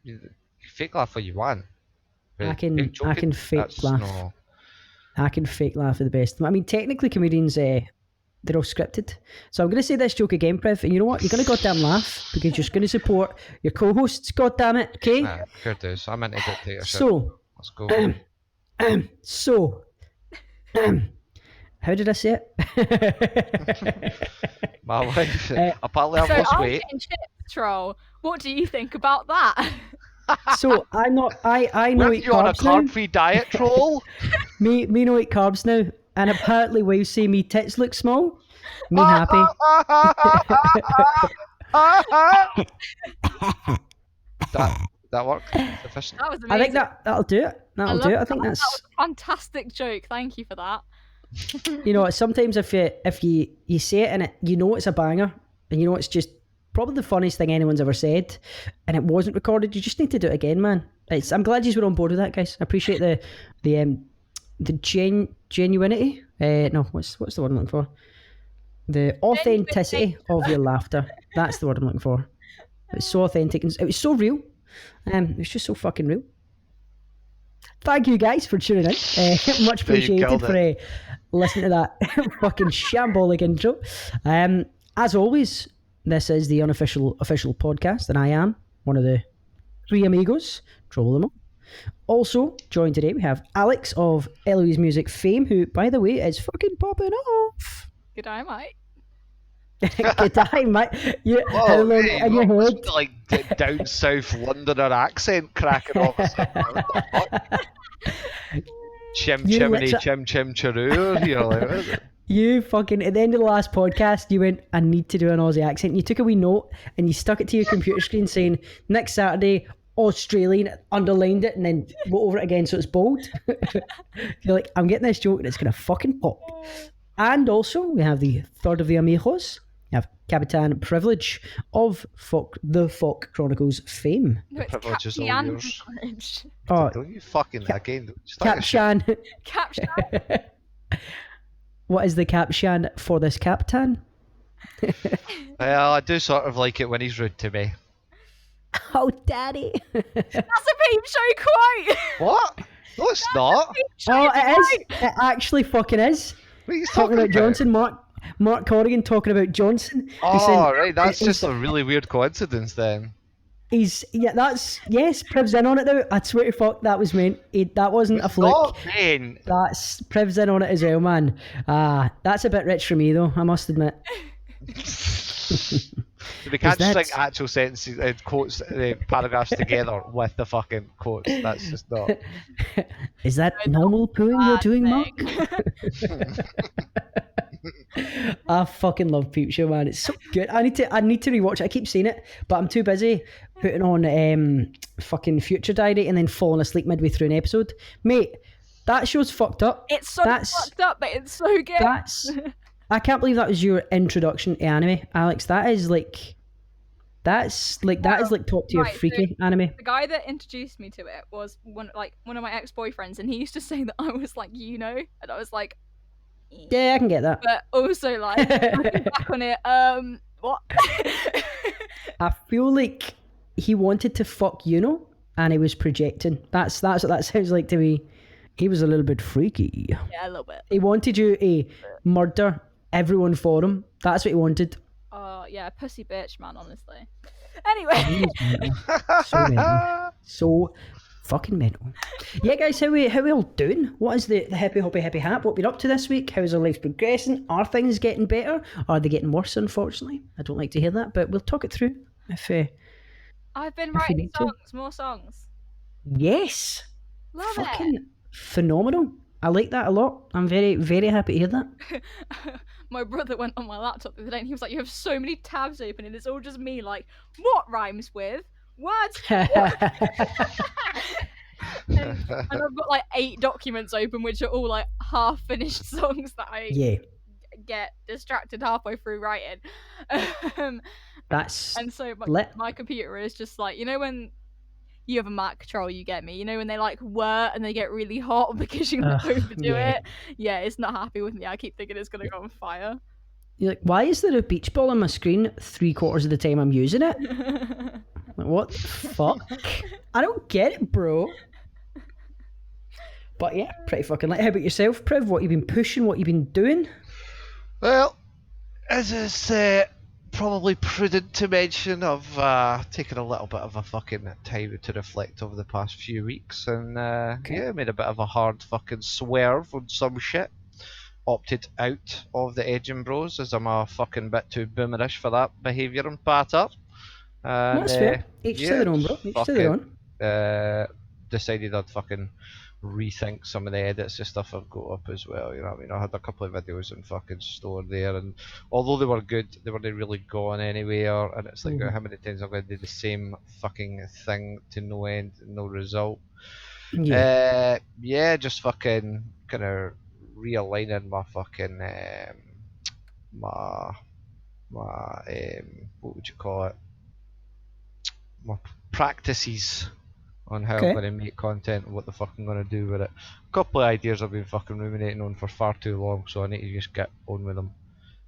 You fake laugh what you want. But I can fake that's laugh. no. I can fake laugh at the best. I mean, technically, comedians, they're all scripted. So I'm going to say this joke again, Priv, and you know what? You're going to goddamn laugh because you're going to support your co-hosts, goddamn it, okay? Nah, fair dues. I'm into dictatorship. So, Let's go. How did I say it? My wife, apparently I've So lost I'm weight. getting chips, Troll. What do you think about that? So I know Weren't eat you on a carbs now. carb-free diet, Troll? Me no eat carbs now, and apparently wives say me tits look small. Me happy. That worked. Sufficient. That was amazing. I think that'll do it. That'll do it. I think that that's. was a fantastic joke. Thank you for that. You know, sometimes if you say it and you know it's a banger, and you know it's just probably the funniest thing anyone's ever said, and it wasn't recorded, you just need to do it again, man. I'm glad you were on board with that, guys. I appreciate the genuinity. No, what's the word I'm looking for? The authenticity of your laughter. That's the word I'm looking for. It was so authentic and it was so real. It was just so fucking real. Thank you guys for tuning in. Much appreciated for listening to that fucking shambolic intro. As always, this is the Unofficial official podcast, and I am one of the three amigos, Troll them all. Also, joined today, we have Alex of Eloise Music fame, who, by the way, is fucking popping off. Good day, mate. Good day, mate. Whoa, hey, in your head. Like down south Londoner accent cracking off. Chimney, chim chiroo. You know, like, you fucking, at the end of the last podcast, you went, I need to do an Aussie accent. You took a wee note and you stuck it to your computer screen saying, next Saturday, Australian, underlined it, and then go over it again so it's bold. You're like, I'm getting this joke and it's going to fucking pop. And also, we have the third of the amigos. We have Capitan Privilege of the Folk Chronicles fame. No, it's privilege is all Captain yours. Privilege. Oh, don't you fucking again. Capshan. Capshan. What is the caption for this Captain? Well, I do sort of like it when he's rude to me. Oh, daddy. That's a Peep Show quote. What? No, it's not. Oh, it is. It actually fucking is. What are you Talking about Johnson, Mark Corrigan talking about Johnson. Oh, right, that's just a really weird coincidence then. Yes, Priv's in on it now. I swear to fuck, that was meant. That wasn't a fluke. Man. That's Priv's in on it as well, man. That's a bit rich for me though, I must admit. We can't string actual sentences, quotes, paragraphs together with the fucking quotes. That's just not. Is that normal pooing you're doing, Mark? I fucking love Peep Show, man. It's so good. I need to rewatch it. I keep saying it, but I'm too busy putting on fucking Future Diary and then falling asleep midway through an episode. Mate, that show's fucked up. It's so fucked up, but it's so good. I can't believe that was your introduction to anime, Alex. That is like top tier freaky anime. The guy that introduced me to it was one of my ex-boyfriends, and he used to say that I was like, and I was like, yeah, I can get that. But also like looking back on it, what? I feel like he wanted to fuck and he was projecting. That's what that sounds like to me. He was a little bit freaky. Yeah, a little bit. He wanted you to murder everyone for him. That's what he wanted. Yeah, pussy bitch, man, honestly. Anyway. So mental. So fucking mental. Yeah, guys, how we all doing? What is the happy hat? What we up to this week? How's our life progressing? Are things getting better? Are they getting worse, unfortunately? I don't like to hear that, but we'll talk it through. I've been writing more songs. Yes. Love fucking it. Phenomenal. I like that a lot. I'm very, very happy to hear that. My brother went on my laptop the other day and he was like, you have so many tabs open and it's all just me like, what rhymes with? Words. And I've got like 8 documents open which are all like half finished songs that I get distracted halfway through writing. And so my computer is just like, when you have a Mac control, you get me. When they like whir and they get really hot because you overdo it. Yeah, it's not happy with me. I keep thinking it's gonna go on fire. You're like, why is there a beach ball on my screen 3/4 of the time I'm using it? What the fuck? I don't get it, bro. But yeah, pretty fucking lit. How about yourself, Priv? What you been pushing? What you been doing? Well, as is probably prudent to mention, I've taken a little bit of a fucking time to reflect over the past few weeks, and yeah, made a bit of a hard fucking swerve on some shit. Opted out of the Edinburghs as I'm a fucking bit too boomerish for that behaviour and patter. And that's fair. Each to their own, bro. Each to their own. Decided I'd fucking rethink some of the edits and stuff I've got up as well. You know what I mean? I had a couple of videos in fucking store there, and although they were good, they weren't really going anywhere. And it's like, how many times I'm going to do the same fucking thing to no end, no result? Yeah. Just fucking kind of realigning my fucking my what would you call it? My practices on how I'm going to make content and what the fuck I'm going to do with it. A couple of ideas I've been fucking ruminating on for far too long, so I need to just get on with them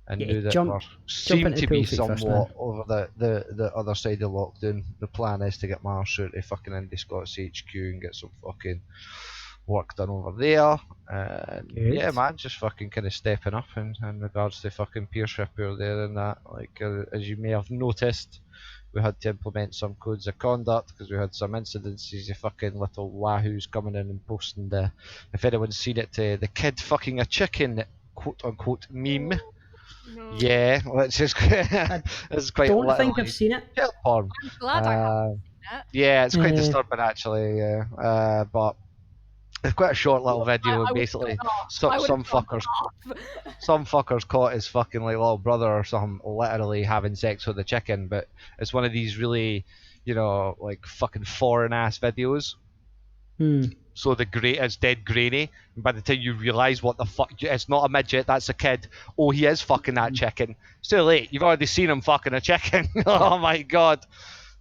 and do that. Seem to be somewhat over the other side of lockdown. The plan is to get my arse out to fucking Indie Scots HQ and get some fucking work done over there. And yeah, man, just fucking kind of stepping up in regards to fucking peership over there and that. Like, as you may have noticed, we had to implement some codes of conduct because we had some incidences of fucking little wahoos coming in and posting the, if anyone's seen it, the kid fucking a chicken quote unquote meme. No. Yeah, which is it's quite. Don't think I've seen it. Porn. I'm glad I haven't seen it. Yeah, it's quite disturbing actually. Yeah, but it's quite a short little video. Basically, some fuckers caught his fucking like little brother or something literally having sex with a chicken, but it's one of these really, you know, like fucking foreign ass videos. So it's dead grainy, and by the time you realise what the fuck, it's not a midget, that's a kid. Oh, he is fucking that chicken. It's too late. You've already seen him fucking a chicken. Oh my god.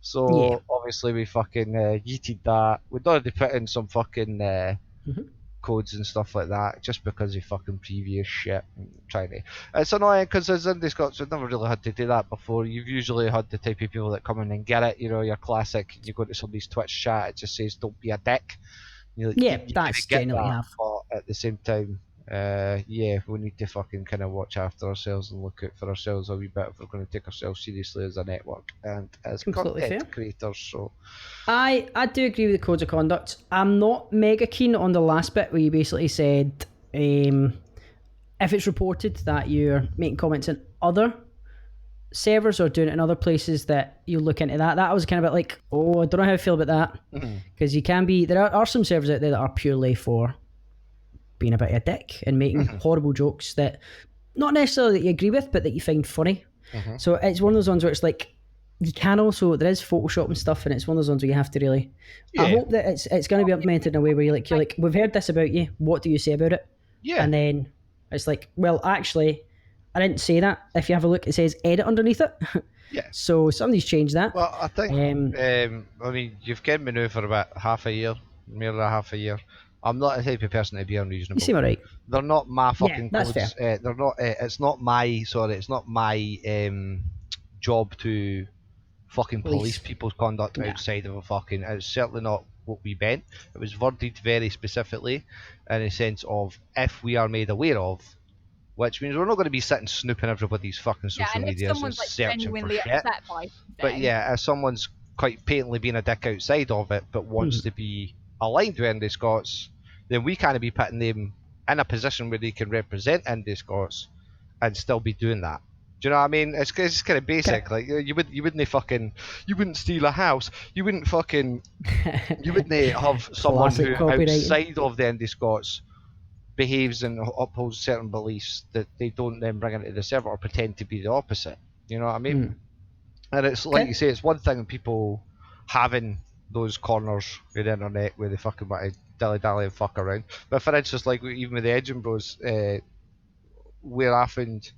So obviously we fucking yeeted that. We'd already put in some fucking codes and stuff like that, just because of fucking previous shit. It's annoying because as Indie Scots, we've never really had to do that before. You've usually had the type of people that come in and get it. You know, your classic. You go to somebody's Twitch chat, it just says "Don't be a dick." You're like, that's generally that, but at the same time, we need to fucking kind of watch after ourselves and look out for ourselves a wee bit if we're going to take ourselves seriously as a network and as content creators. So I do agree with the codes of conduct. I'm not mega keen on the last bit where you basically said if it's reported that you're making comments in other servers or doing it in other places, that you look into that. That was kind of a bit like, I don't know how I feel about that, because you can be, there are some servers out there that are purely for being a bit of a dick and making horrible jokes that not necessarily that you agree with, but that you find funny. So it's one of those ones where it's like, you can also, there is Photoshop and stuff, and it's one of those ones where you have to really, I hope that it's going to be implemented in a way where you're like, we've heard this about you, what do you say about it? And then it's like, well, actually, I didn't say that. If you have a look, it says edit underneath it. So somebody's changed that. Well, I think, I mean, you've kept me now for about half a year, more than half a year. I'm not the type of person to be unreasonable. You seem alright. They're not my fucking codes. Fair. They're not. It's not my. Sorry, it's not my job to fucking police people's conduct outside of a fucking. It's certainly not what we meant. It was worded very specifically, in a sense of if we are made aware of. Which means we're not going to be sitting snooping everybody's fucking social medias and searching for shit. But yeah, if someone's quite patently being a dick outside of it, but wants to be aligned with Indie Scots, then we can't be putting them in a position where they can represent Indie Scots and still be doing that. Do you know what I mean? It's kind of basic. Like you wouldn't steal a house. You wouldn't have someone who outside of the Indie Scots behaves and upholds certain beliefs that they don't then bring into the server or pretend to be the opposite. You know what I mean? And it's like you say, it's one thing people having those corners in the internet where they fucking want to dilly-dally and fuck around. But for instance, like even with the Edinburghs, where I found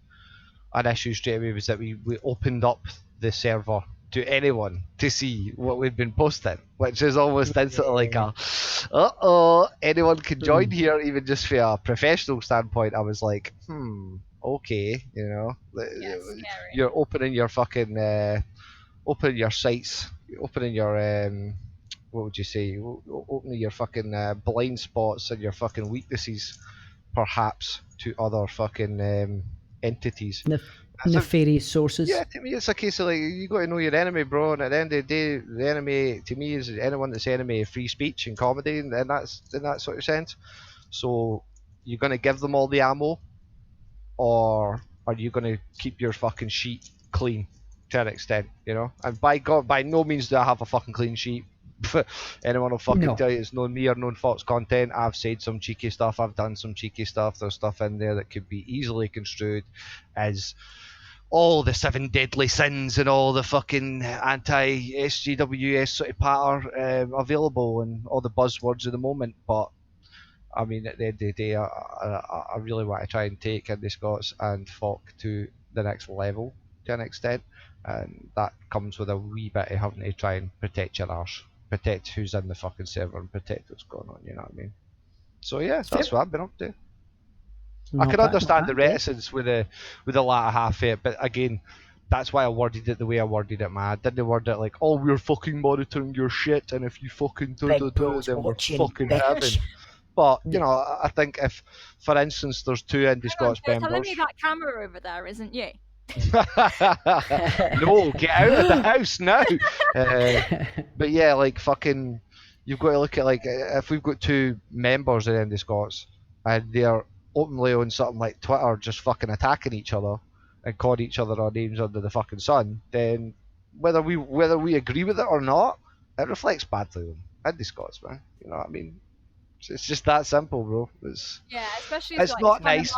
an issue straight away was that we opened up the server to anyone to see what we've been posting, which is almost instantly like anyone can join here, even just from a professional standpoint. I was like, okay, you know, you're opening your fucking opening your sights opening your what would you say? Opening your fucking blind spots and your fucking weaknesses, perhaps, to other fucking entities. Nefarious sources. Yeah, to me it's a case of like you got to know your enemy, bro. And at the end of the day, the enemy to me is anyone that's enemy of free speech and comedy, and that's in that sort of sense. So you're gonna give them all the ammo, or are you gonna keep your fucking sheet clean to an extent, you know? And by God, by no means do I have a fucking clean sheet. Anyone will fucking tell you it's known me or known false content. I've said some cheeky stuff. I've done some cheeky stuff. There's stuff in there that could be easily construed as all the 7 deadly sins and all the fucking anti-SJWS sort of patter available and all the buzzwords of the moment. But I mean, at the end of the day, I really want to try and take Indie Scots and folk to the next level to an extent, and that comes with a wee bit of having to try and protect your arse, protect who's in the fucking server, and protect what's going on. You know what I mean? So yeah, that's what I've been up to. I can understand the reticence with the latter half of it, but again, that's why I worded it the way I worded it, man. I didn't word it like, oh, we're fucking monitoring your shit, and if you fucking do it, then we're fucking having. But, you know, I think if, for instance, there's 2 Indie Scots members... You're telling me that camera over there isn't you? No, get out of the house now! But yeah, like, fucking... You've got to look at, like, if we've got 2 members of Indie Scots, and they're openly on something like Twitter just fucking attacking each other, and calling each other our names under the fucking sun, then whether we agree with it or not, it reflects badly on Indie Scots, man. You know what I mean? It's just that simple, bro. Especially it's like, not nice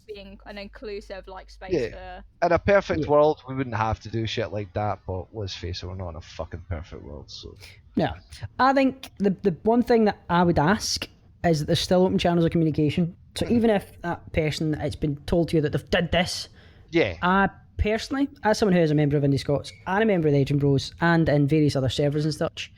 being an inclusive like space for... In a perfect world, we wouldn't have to do shit like that, but let's face it, we're not in a fucking perfect world, so... Yeah. I think the one thing that I would ask is that there's still open channels of communication. So even if that person, it's been told to you that they've did this, I personally, as someone who is a member of Indie Scots and a member of the Agent Bros and in various other servers and such,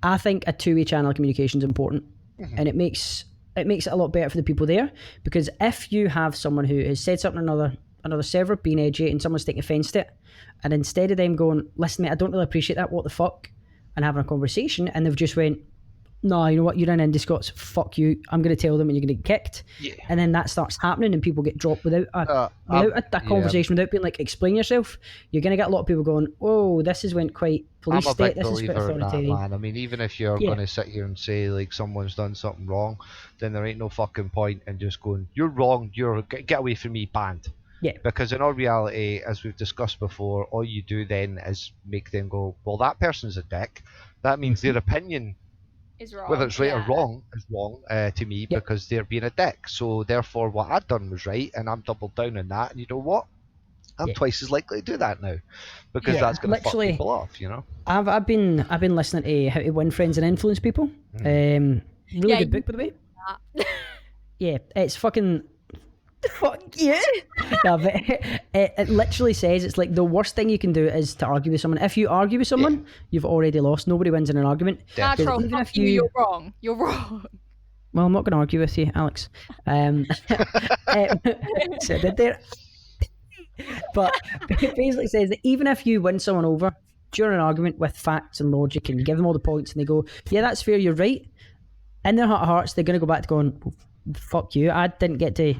I think a two-way channel of communication is important, and it makes it a lot better for the people there, because if you have someone who has said something on another server, being edgy, and someone's taking offence to it, and instead of them going, listen mate, I don't really appreciate that, what the fuck, and having a conversation, and they've just went, no, you know what, you're in Indie Scots, fuck you, I'm going to tell them and you're going to get kicked. And then that starts happening and people get dropped without a conversation, without being like, explain yourself. You're going to get a lot of people going, oh, this has went quite police state, this is quite authoritarian. Man. I mean, even if you're going to sit here and say like someone's done something wrong, then there ain't no fucking point in just going, you're wrong, get away from me, banned. Because in all reality, as we've discussed before, all you do then is make them go, well, that person's a dick. That means their opinion is wrong. Whether it's right or wrong is wrong to me, because they're being a dick. So therefore, what I'd done was right, and I'm doubled down on that. And you know what? I'm twice as likely to do that now, because that's going to fuck people off. You know. I've been listening to How to Win Friends and Influence People. Really good book, by the way. Yeah, it's fucking. Fuck yeah! No, but it literally says it's like the worst thing you can do is to argue with someone. If you argue with someone, you've already lost. Nobody wins in an argument. Natural, even if you're wrong. You're wrong. Well, I'm not going to argue with you, Alex. So did there. But it basically says that even if you win someone over during an argument with facts and logic, and you give them all the points, and they go, "Yeah, that's fair. You're right." In their heart of hearts, they're going to go back to going, "Fuck you! I didn't get to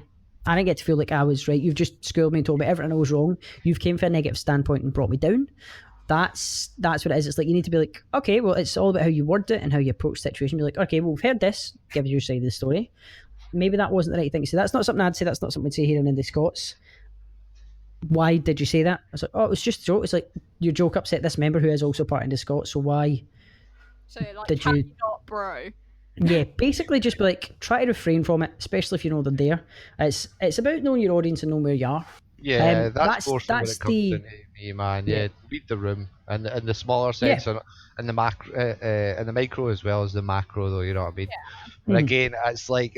feel like I was right. You've just schooled me and told me everything I was wrong. You've came from a negative standpoint and brought me down." That's what it is. It's like you need to be like, okay, well, it's all about how you word it and how you approach the situation. Be like, okay, well, we've heard this. Give your side of the story. Maybe that wasn't the right thing to say. That's not something I'd say. That's not something we'd say here in Indie Scots. Why did you say that? I was like, oh, it was just a joke. It's like your joke upset this member who is also part of Indie Scots. So why? So like, did you not, bro? Yeah, basically just be like, try to refrain from it, especially if you know they're there. It's about knowing your audience and knowing where you are. Yeah, that's when it comes to me, man. Yeah, read the room and the smaller sense and the macro and the micro as well as the macro, though. You know what I mean? But again, it's like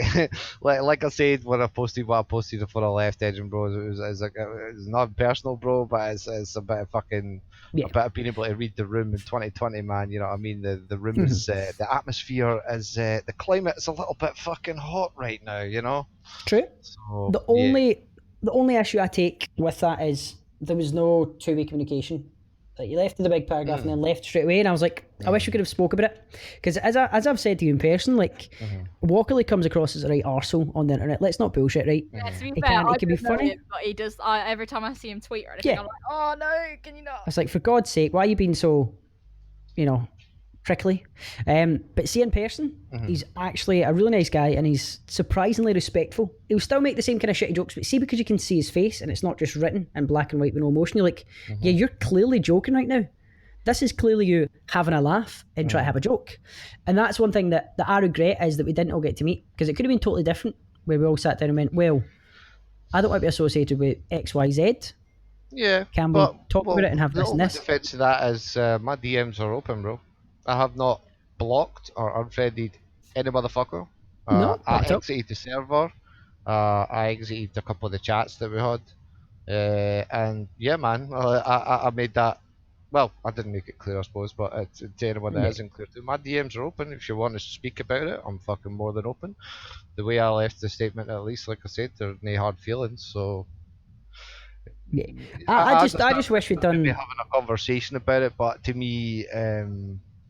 like I said when I posted what I posted before I left Edinburgh, it's not personal, bro, but it's a bit of fucking. A bit of being able to read the room in 2020, man. You know what I mean? The room is the atmosphere is the climate is a little bit fucking hot right now. You know. True. So, the only issue I take with that is there was no two-way communication. Like, you left in the big paragraph and then left straight away, and I was like, I wish we could have spoke about it, because as I've said to you in person, like, Walkerley comes across as a right arsehole on the internet. Let's not bullshit, right? Yeah, to be fair, he can be funny, but he does. Every time I see him tweet or anything, I'm like, oh no, can you not? It's like, for God's sake, why are you being so, prickly? But see, in person, he's actually a really nice guy, and he's surprisingly respectful. He'll still make the same kind of shitty jokes, but see, because you can see his face and it's not just written in black and white with no emotion, you're like, yeah, you're clearly joking right now. This is clearly you having a laugh and try to have a joke. And that's one thing that I regret, is that we didn't all get to meet, because it could have been totally different, where we all sat down and went, well, I don't want to be associated with XYZ. Yeah. Can we talk about it and have this and this? The defense of that is my DMs are open, bro. I have not blocked or unfriended any motherfucker. No, I exited the server. I exited a couple of the chats that we had. And yeah, man, I made that. Well, I didn't make it clear, I suppose, but to anyone that isn't clear, my DMs are open. If you want to speak about it, I'm fucking more than open. The way I left the statement, at least, like I said, there's no hard feelings, so. Yeah. I just wish we'd done maybe having a conversation about it, but to me,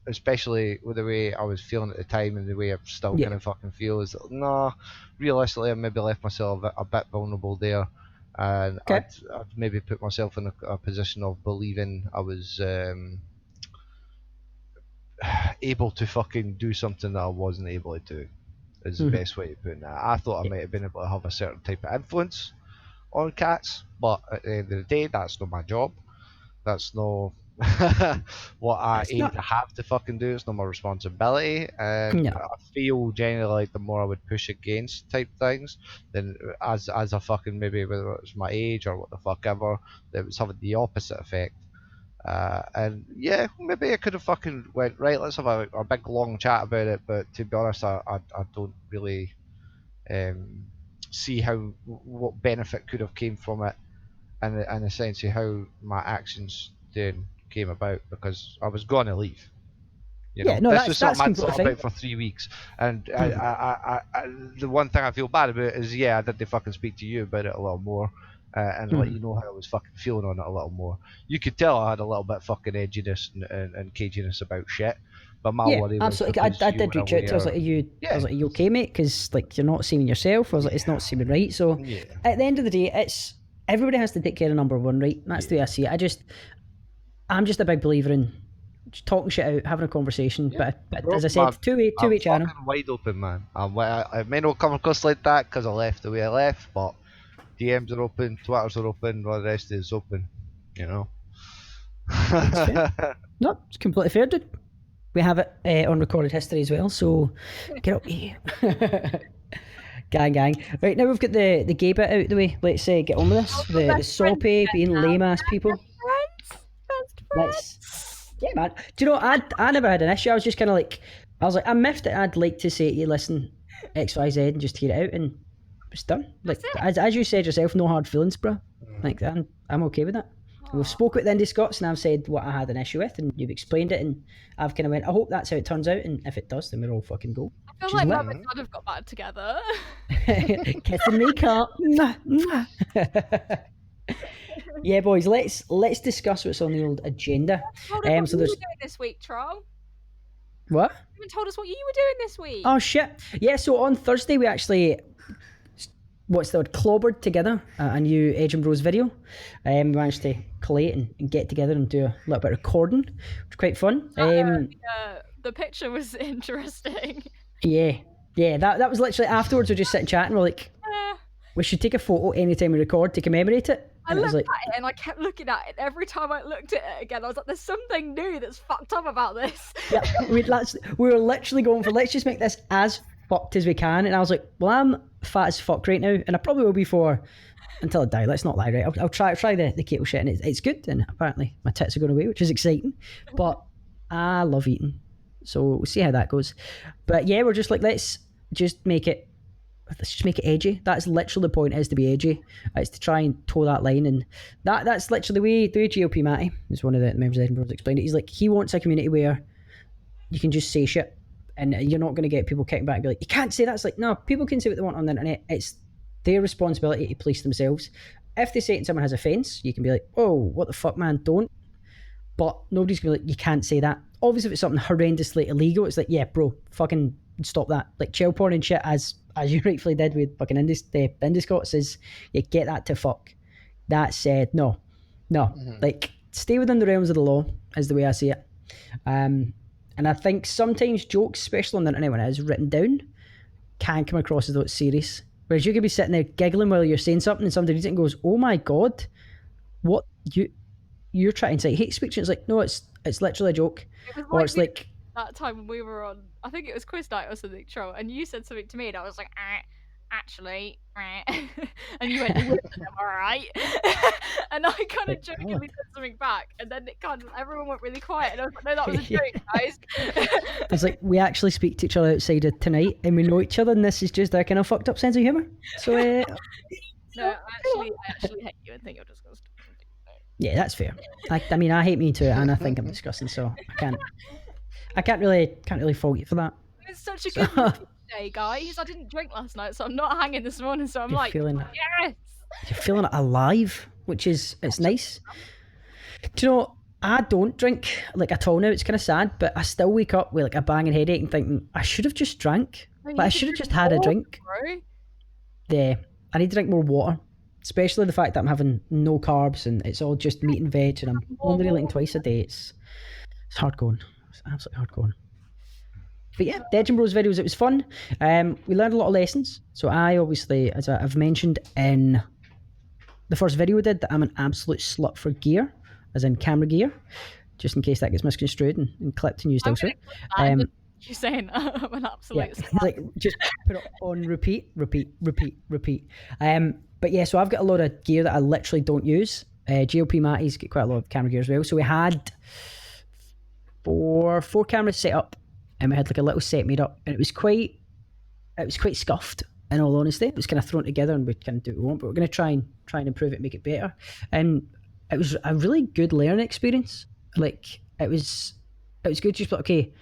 especially with the way I was feeling at the time and the way I still kind of fucking feel, is that, nah, realistically I maybe left myself a bit vulnerable there, and I'd maybe put myself in a position of believing I was able to fucking do something that I wasn't able to do, is the best way to put it. I thought I might have been able to have a certain type of influence on cats, but at the end of the day, that's not my job. That's no what I aim to have to fucking do. It's not my responsibility, and I feel generally like the more I would push against type things, then as a fucking, maybe whether it was my age or what the fuck ever, that was having the opposite effect. And yeah, maybe I could have fucking went, right, let's have a big long chat about it, but to be honest, I don't really see what benefit could have came from it, and in a sense of how my actions then came about, because I was going to leave. This was something I'd thought about for 3 weeks, and I the one thing I feel bad about is, I did fucking speak to you about it a little more, and let you know how I was fucking feeling on it a little more. You could tell I had a little bit fucking edginess and caginess about shit. But my worry was, absolutely. I did reach out to you. I was like, are you okay, mate? Because like, you're not seeming yourself. I was like, it's not seeming right. So at the end of the day, it's everybody has to take care of number one, right? That's the way I see it. I'm just a big believer in just talking shit out, having a conversation. But as I said, two-way channel. I'm wide open, man. I may not come across like that because I left the way I left, but DMs are open, Twitters are open, all the rest is open. That's fair. No, it's completely fair, dude. We have it on recorded history as well, so get up here. gang. Right, now we've got the gay bit out of the way. Let's get on with this. The soppy, being lame-ass people. Best friends. Yeah, man. Do you know, I never had an issue. I was just kind of like, I miffed it. I'd like to say to you, listen, XYZ, and just hear it out, and it's done. Like, as you said yourself, no hard feelings, bro. Like, I'm okay with that. We've spoke with the Indie Scots, and I've said what I had an issue with, and you've explained it, and I've kind of went, I hope that's how it turns out, and if it does, then we're all fucking go. I feel like Mum and Dad have got back together. Kissing me, cut. Yeah, boys, let's discuss what's on the old agenda. What you were doing this week, Troll? What? You haven't told us what you were doing this week. Oh shit! Yeah, so on Thursday we actually, clobbered together a new Edge & Bros video. We managed to collate and get together and do a little bit of recording, which was quite fun. The picture was interesting. Yeah, that was literally afterwards. We just sit and chat, and we're like, we should take a photo anytime we record to commemorate it. I looked at it and I kept looking at it. Every time I looked at it again, I was like, there's something new that's fucked up about this. Yeah, we were literally going for, let's just make this as fucked as we can. And I was like, well, I'm fat as fuck right now, and I probably will be until I die. Let's not lie, right? I'll try the keto shit, and it's good. And apparently my tits are going away, which is exciting. But I love eating, so we'll see how that goes. But yeah, we're just like, let's just make it edgy. That's literally the point, is to be edgy. It's to try and toe that line, and that's literally the way GLP Matty, who's one of the members of Edinburgh, explained it. He's like, he wants a community where you can just say shit, and you're not going to get people kicking back and be like, you can't say that. It's like, no, people can say what they want on the internet. It's their responsibility to police themselves. If they say it and someone has offence, you can be like, oh, what the fuck, man, don't. but nobody's going to be like, you can't say that. Obviously, if it's something horrendously illegal, it's like, yeah, bro, fucking stop that. Like child porn and shit, as you rightfully did with fucking Indie Scots, is you get that to fuck. That said, no. Like, stay within the realms of the law, is the way I see it. And I think sometimes jokes, especially on the internet when it is written down, can come across as though it's serious. Whereas you could be sitting there giggling while you're saying something and somebody reads it and goes, oh my God, what you're trying to say hate speech? And it's like, no, it's literally a joke. Or it's like that time when we were on, I think it was quiz night or something, Troll, and you said something to me and I was like, actually, and you went, all right. And I kind of jokingly said something back, and then everyone went really quiet, and I was like, no, that was a joke, guys. It's like, we actually speak to each other outside of tonight, and we know each other, and this is just our kind of fucked up sense of humour. So, no, I actually hate you and think you're disgusting. Yeah, that's fair. I mean, I hate me too, and I think I'm disgusting, so I can't really fault you for that. It's such a good day, guys. I didn't drink last night, so I'm not hanging this morning. So I'm yes. You're feeling alive, which is it's nice. Do you know? I don't drink like at all now. It's kind of sad, but I still wake up with like a banging headache and thinking I should have just drank. But I should have just had a drink. Bro. Yeah, I need to drink more water. Especially the fact that I'm having no carbs and it's all just meat and veg, and I'm only eating twice a day. It's hard going. It's absolutely hard going. But yeah, the Edge and Bros videos, it was fun. We learned a lot of lessons. So I obviously, as I've mentioned in the first video we did, that I'm an absolute slut for gear, as in camera gear, just in case that gets misconstrued and clipped and used elsewhere. You're saying I'm an absolute slut. Like, just put it on repeat. But yeah, so I've got a lot of gear that I literally don't use. GLP Matty's got quite a lot of camera gear as well. So we had four cameras set up, and we had like a little set made up, and it was quite scuffed. In all honesty, it was kind of thrown together, and we kind of do what we want, but we're going to try and improve it, and make it better. And it was a really good learning experience. Like it was good. Just like, okay,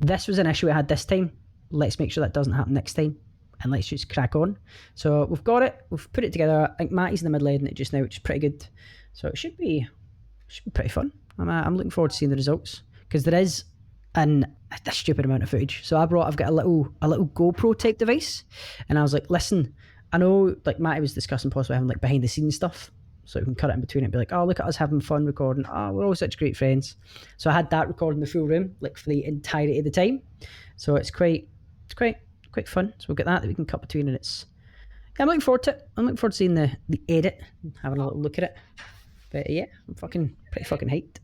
this was an issue I had this time. Let's make sure that doesn't happen next time, and let's just crack on. So we've got it. We've put it together. I think Matty's in the middle editing it just now, which is pretty good. So it should be pretty fun. I'm looking forward to seeing the results, because there is a stupid amount of footage. So I've got a little GoPro type device, and I was like, listen, I know like Matty was discussing possibly having like behind the scenes stuff, so we can cut it in between and be like, oh, look at us having fun recording. Oh, we're all such great friends. So I had that recording the full room, like for the entirety of the time. So it's quite fun. So we'll get that we can cut between, and I'm looking forward to it. I'm looking forward to seeing the edit, having a little look at it. But yeah, I'm pretty fucking hyped.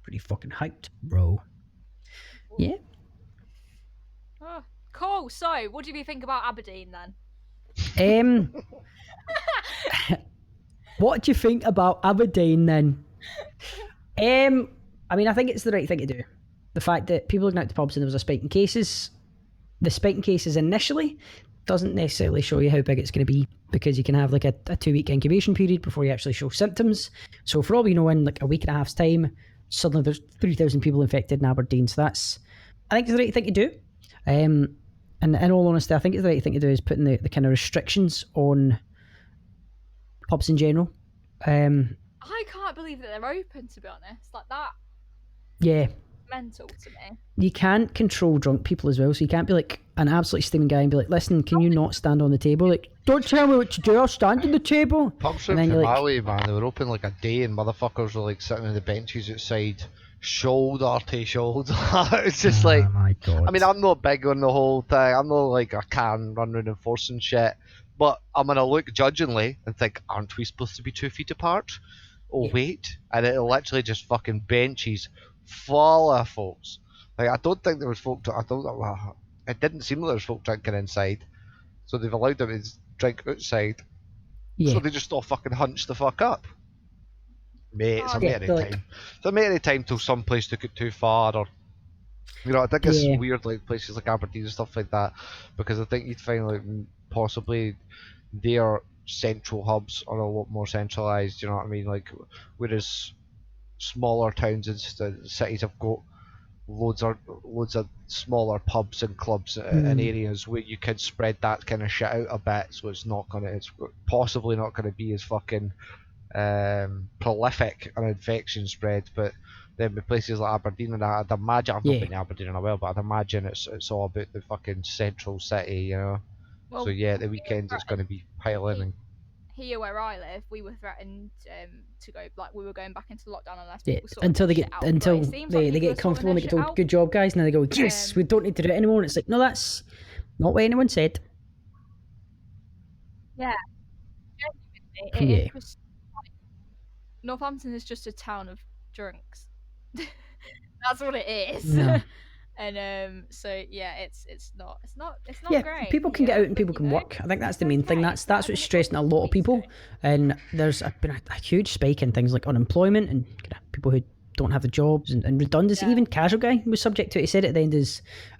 Pretty fucking hyped, bro. Yeah. Oh, cool. So, what do you think about Aberdeen then? What do you think about Aberdeen then? I mean, I think it's the right thing to do. The fact that people are going out to pubs and there was a spike in cases. The spike in cases initially doesn't necessarily show you how big it's going to be, because you can have like a 2-week incubation period before you actually show symptoms. So for all we know, in like a week and a half's time, suddenly there's 3,000 people infected in Aberdeen. So I think it's the right thing to do. And in all honesty, I think it's the right thing to do is putting the kind of restrictions on pubs in general. I can't believe that they're open, to be honest. Like that. Yeah. Mental to me. You can't control drunk people as well, so you can't be like an absolutely steaming guy and be like, listen, can you not stand on the table? Like, don't tell me what to do, I'll stand on the table. Pubs in Malawi, man, they were open like a day, and motherfuckers were like sitting on the benches outside, shoulder to shoulder. It's just like, my God. I mean, I'm not big on the whole thing. I'm not like I can run around enforcing shit, but I'm gonna look judgingly and think, aren't we supposed to be 2 feet apart? Oh wait, and it'll literally just fucking benches full of folks. Like, I don't think there was folk. It didn't seem like there was folk drinking inside, so they've allowed them to drink outside. Yeah. So they just all fucking hunch the fuck up. Mate, it's a matter of time. It's a matter of time till some place took it too far, or I think it's weird, like places like Aberdeen and stuff like that, because I think you'd find like possibly their central hubs are a lot more centralised. You know what I mean? Like, whereas smaller towns and cities have got loads of smaller pubs and clubs in areas where you can spread that kind of shit out a bit, so it's possibly not gonna be as fucking prolific an infection spread. But Then with places like Aberdeen, and I'd imagine, I've not been to Aberdeen in a while, but I'd imagine it's all about the fucking central city, you know. Well, so yeah, the weekends it's going to be piling. And here where I live, we were threatened to go, like we were going back into lockdown unless people sort until they get out. Until they get comfortable and they get told, good job guys, and then they go, yes, we don't need to do it anymore. And it's like, no, that's not what anyone said. Yeah, genuinely, it is Northampton is just a town of drunks. That's what it is. No. And so yeah, it's not great. People can get out and people can work. I think that's the main thing. That's what's stressing a lot of people. And there's been a huge spike in things like unemployment and people who don't have the jobs and redundancy. Even Casual Guy was subject to it. He said at the end of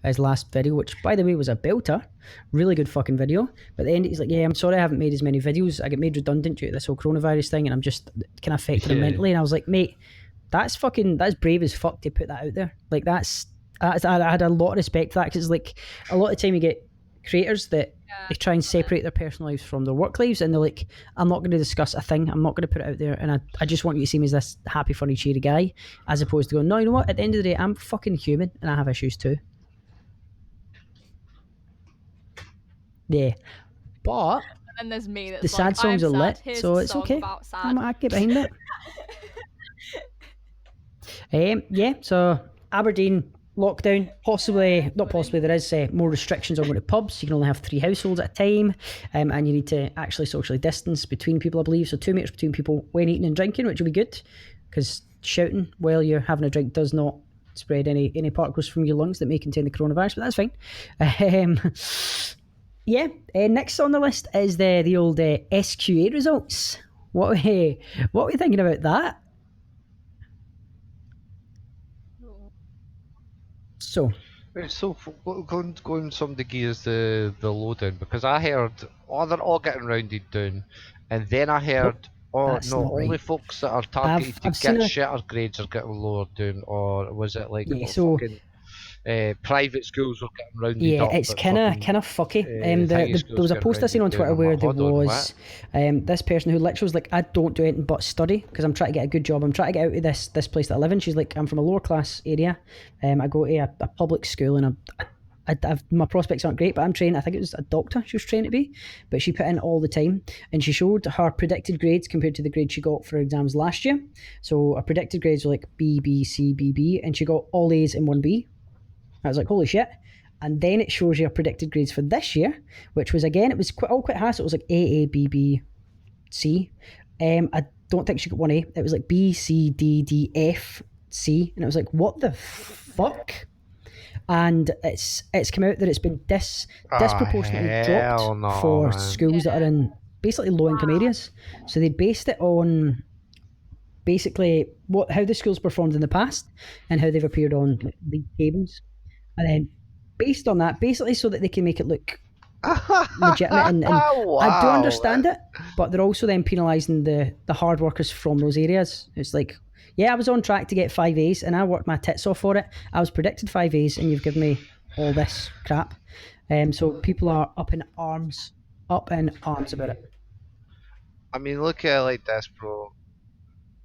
his last video, which by the way was a belter, really good fucking video. But at the end he's like, yeah, I'm sorry I haven't made as many videos. I get made redundant due to this whole coronavirus thing, and I'm just kind of affected mentally. And I was like, mate, that's brave as fuck to put that out there. Like I had a lot of respect for that, because like a lot of the time you get creators that they try and separate their personal lives from their work lives, and they're like, I'm not going to discuss a thing, I'm not going to put it out there, and I just want you to see me as this happy, funny, cheery guy, as opposed to going, no, you know what, at the end of the day, I'm fucking human and I have issues too. Yeah, but and there's me that's the sad songs are lit, so it's okay. I get behind it. Yeah, so Aberdeen lockdown, not possibly, there is more restrictions on going to pubs. You can only have 3 households at a time, and you need to actually socially distance between people, I believe, so 2 meters between people when eating and drinking, which will be good, because shouting while you're having a drink does not spread any particles from your lungs that may contain the coronavirus, but that's fine. Next on the list is the old SQA results. What are we thinking about that? So going some degrees the loading, because I heard they're all getting rounded down, and then I heard only right. Folks that are targeted to get shitter grades are getting lowered down, or was it like fucking private schools were getting rounded up? Yeah, it's kind of fucky. There was a post I seen on Twitter where there was this person who literally was like, I don't do anything but study because I'm trying to get a good job. I'm trying to get out of this place that I live in. She's like, I'm from a lower class area. I go to a public school, and my prospects aren't great, but I'm trained. I think it was a doctor she was trained to be, but she put in all the time, and she showed her predicted grades compared to the grades she got for exams last year. So her predicted grades were like B, B, C, B, B, and she got all A's and 1 B. I was like, holy shit. And then it shows you her predicted grades for this year, which was, again, it was quite high. So it was like A, B, B, C. I don't think she got 1A. It was like B, C, D, D, F, C. And it was like, what the fuck? And it's come out that it's been disproportionately dropped for schools that are in basically low-income areas. So they based it on basically how the schools performed in the past and how they've appeared on the tables. And then based on that, basically so that they can make it look legitimate. And wow, I do understand it, but they're also then penalising the hard workers from those areas. It's like, yeah, I was on track to get 5 A's and I worked my tits off for it. I was predicted 5 A's and you've given me all this crap. So people are up in arms about it. I mean, look at it like this, bro.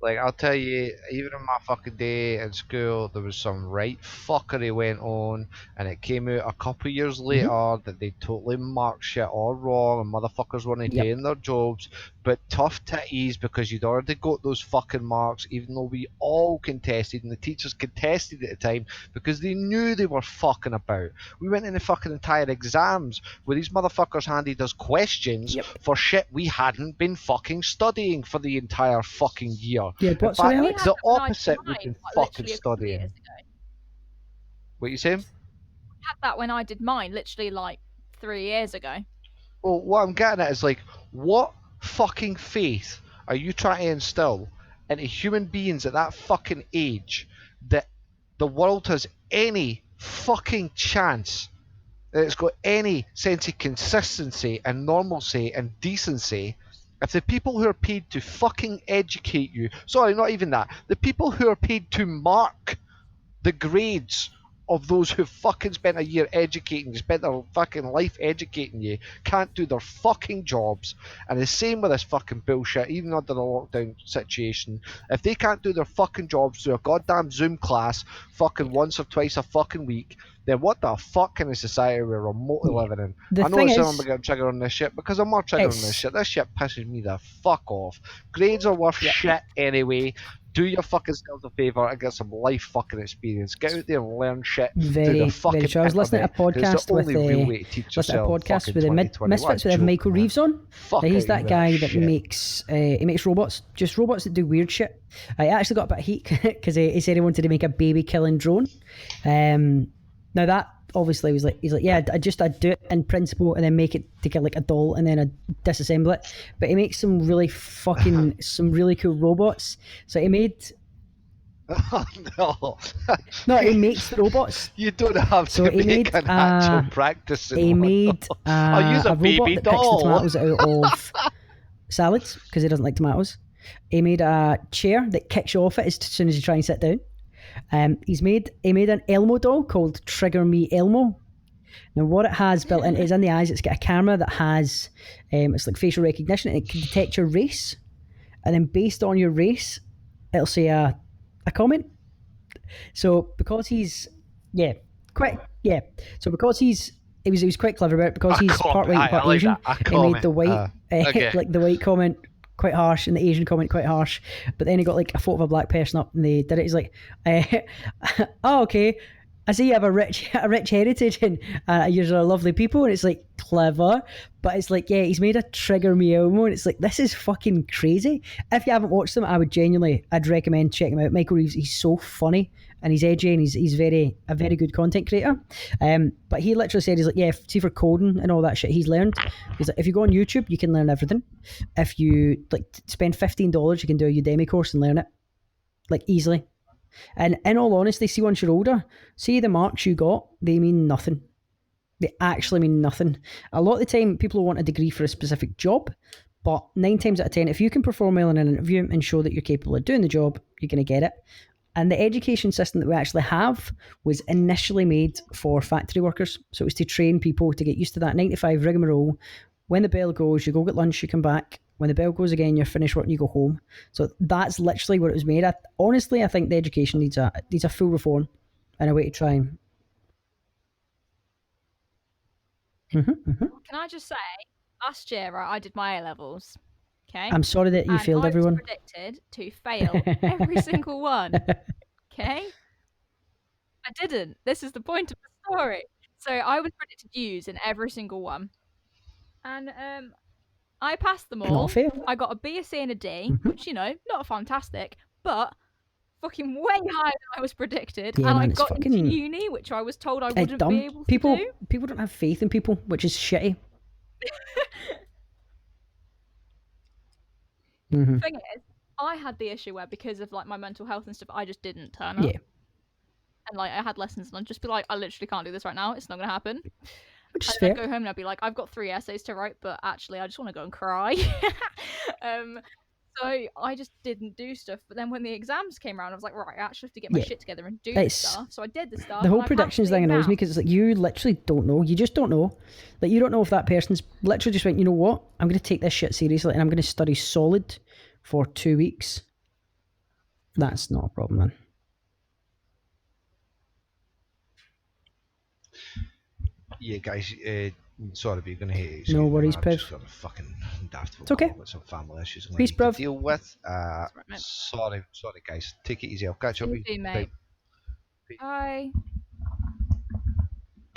Like, I'll tell you, even in my fucking day in school, there was some right fuckery went on, and it came out a couple of years later that they totally marked shit all wrong, and motherfuckers weren't doing their jobs, but tough titties, because you'd already got those fucking marks, even though we all contested, and the teachers contested at the time, because they knew they were fucking about. We went in the fucking entire exams, where these motherfuckers handed us questions for shit we hadn't been fucking studying for the entire fucking year. Yeah, but the opposite we've been fucking studying. What you saying? I had that when I did mine, literally like 3 years ago. Well, what I'm getting at is like, what fucking faith are you trying to instill into human beings at that fucking age that the world has any fucking chance, that it's got any sense of consistency and normalcy and decency? If the people who are paid to fucking educate you, sorry, not even that, the people who are paid to mark the grades of those who fucking spent a year educating you, spent their fucking life educating you, can't do their fucking jobs. And the same with this fucking bullshit, even under the lockdown situation. If they can't do their fucking jobs through a goddamn Zoom class fucking once or twice a fucking week, then what the fuck kind of society we're remotely living in? The I know thing it's is, I'm getting triggered on this shit because I'm more triggered on this shit. This shit pisses me the fuck off. Grades are worth shit anyway. Do your fucking selves a favour and get some life fucking experience. Get out there and learn shit. Very, do the fucking very true. I was listening to a podcast with Misfits with Michael Reeves on. He's that guy that makes he makes robots, just robots that do weird shit. I actually got a bit of heat because he said he wanted to make a baby killing drone. Now that obviously was like, he's like, yeah, I'd do it in principle and then make it to get like a doll and then I'd disassemble it. But he makes some really fucking some really cool robots. So he made no, he makes the robots. You don't have to make an actual practice. He made I'll use a baby robot that doll. picks the tomatoes out of salads because he doesn't like tomatoes. He made a chair that kicks you off it as soon as you try and sit down. He made an Elmo doll called Trigger Me Elmo. Now what it has built in is in the eyes, it's got a camera that has it's like facial recognition and it can detect your race, and then based on your race it'll say a comment. So because he's he was quite clever about it because he's part white and part Asian. He made the white like the white comment quite harsh and the Asian comment quite harsh, but then he got like a photo of a black person up and they did it. He's like, oh okay, I see you have a rich heritage and you're lovely people, and it's like clever, but it's like, yeah, he's made a Trigger Me Elmo and it's like, this is fucking crazy. If you haven't watched them, I'd recommend checking him out. Michael Reeves, he's so funny and he's edgy and he's a very good content creator. But he literally said, he's like, yeah, see for coding and all that shit he's learned, he's like, if you go on YouTube you can learn everything. If you like spend $15 you can do a Udemy course and learn it like easily. And in all honesty, see once you're older, see the marks you got, they mean nothing. They actually mean nothing. A lot of the time people want a degree for a specific job, but 9 times out of 10, if you can perform well in an interview and show that you're capable of doing the job, you're going to get it. And the education system that we actually have was initially made for factory workers. So it was to train people to get used to that 9 to 5 rigmarole. When the bell goes, you go get lunch, you come back. When the bell goes again, you're finished work and you go home. So that's literally what it was made. Honestly, I think the education needs a full reform and a way to try and... Can I just say, last year I did my A-levels. Okay. I'm sorry that you failed everyone. I was predicted to fail every single one. Okay. I didn't. This is the point of the story. So I was predicted U's in every single one, and I passed them all. I got a B, a C, and a D, which not fantastic, but fucking way higher than I was predicted. Yeah, and man, I got into uni, which I was told I wouldn't be able to do. People don't have faith in people, which is shitty. The thing is, I had the issue where because of like my mental health and stuff, I just didn't turn up. Yeah. And like I had lessons and I'd just be like, I literally can't do this right now. It's not going to happen. Which is fair. I'd go home and I'd be like, I've got 3 essays to write, but actually I just want to go and cry. So I just didn't do stuff. But then when the exams came around, I was like, right, I actually have to get my shit together and do this stuff. So I did the stuff. The whole predictions thing annoys me because it's like, you literally don't know. You just don't know. Like, you don't know if that person's literally just went, you know what? I'm going to take this shit seriously and I'm going to study solid for 2 weeks. That's not a problem, then. Yeah, guys, sorry, but you're going to hate it. No worries, Piv. I've got a fucking daft it's okay. Got some family issues I'm Peace, to deal with. Sorry, guys. Take it easy. I'll catch up with you. Mate. Bye.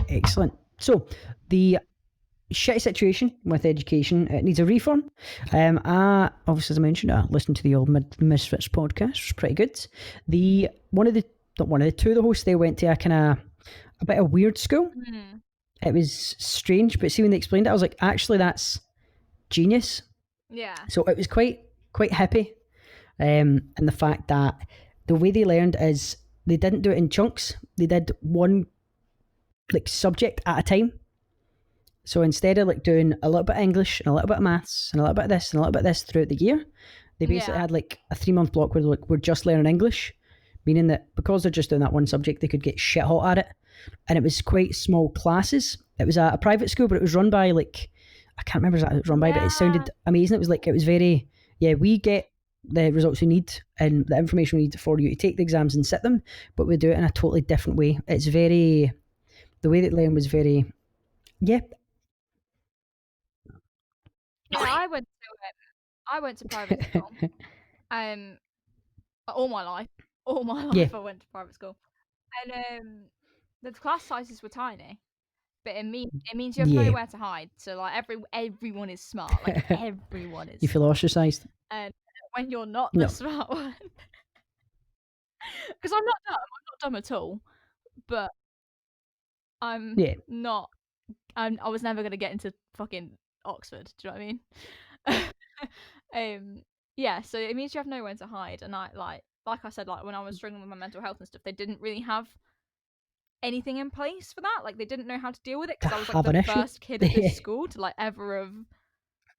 Excellent. So, the shitty situation with education, it needs a reform. Obviously, as I mentioned, I listened to the old Misfits podcast, which was pretty good. Two of the hosts, they went to a bit of weird school. It was strange, but see, when they explained it, I was like, actually, that's genius. Yeah. So it was quite hippie, and the fact that the way they learned is they didn't do it in chunks. They did one subject at a time. So instead of doing a little bit of English and a little bit of maths and a little bit of this and a little bit of this throughout the year, they basically had a 3-month block where we're just learning English, meaning that because they're just doing that one subject, they could get shit hot at it. and it was quite small classes. It was a private school, but it was run by like, I can't remember exactly what it was run by, but it sounded amazing. It was very, we get the results we need and the information we need for you to take the exams and sit them, but we do it in a totally different way. It's very, the way that Leon was very, Yeah, I went to private school. All my life I went to private school, and the class sizes were tiny, but it means you have nowhere to hide. So like everyone is smart, like everyone is. You feel ostracized, and when you're not the smart one, because I'm not dumb at all, but I'm not. I was never gonna get into fucking Oxford. Do you know what I mean? Yeah, so it means you have nowhere to hide, and I like I said, like when I was struggling with my mental health and stuff, they didn't really have anything in place for that. Like they didn't know how to deal with it, because I was like the first kid at this school to like ever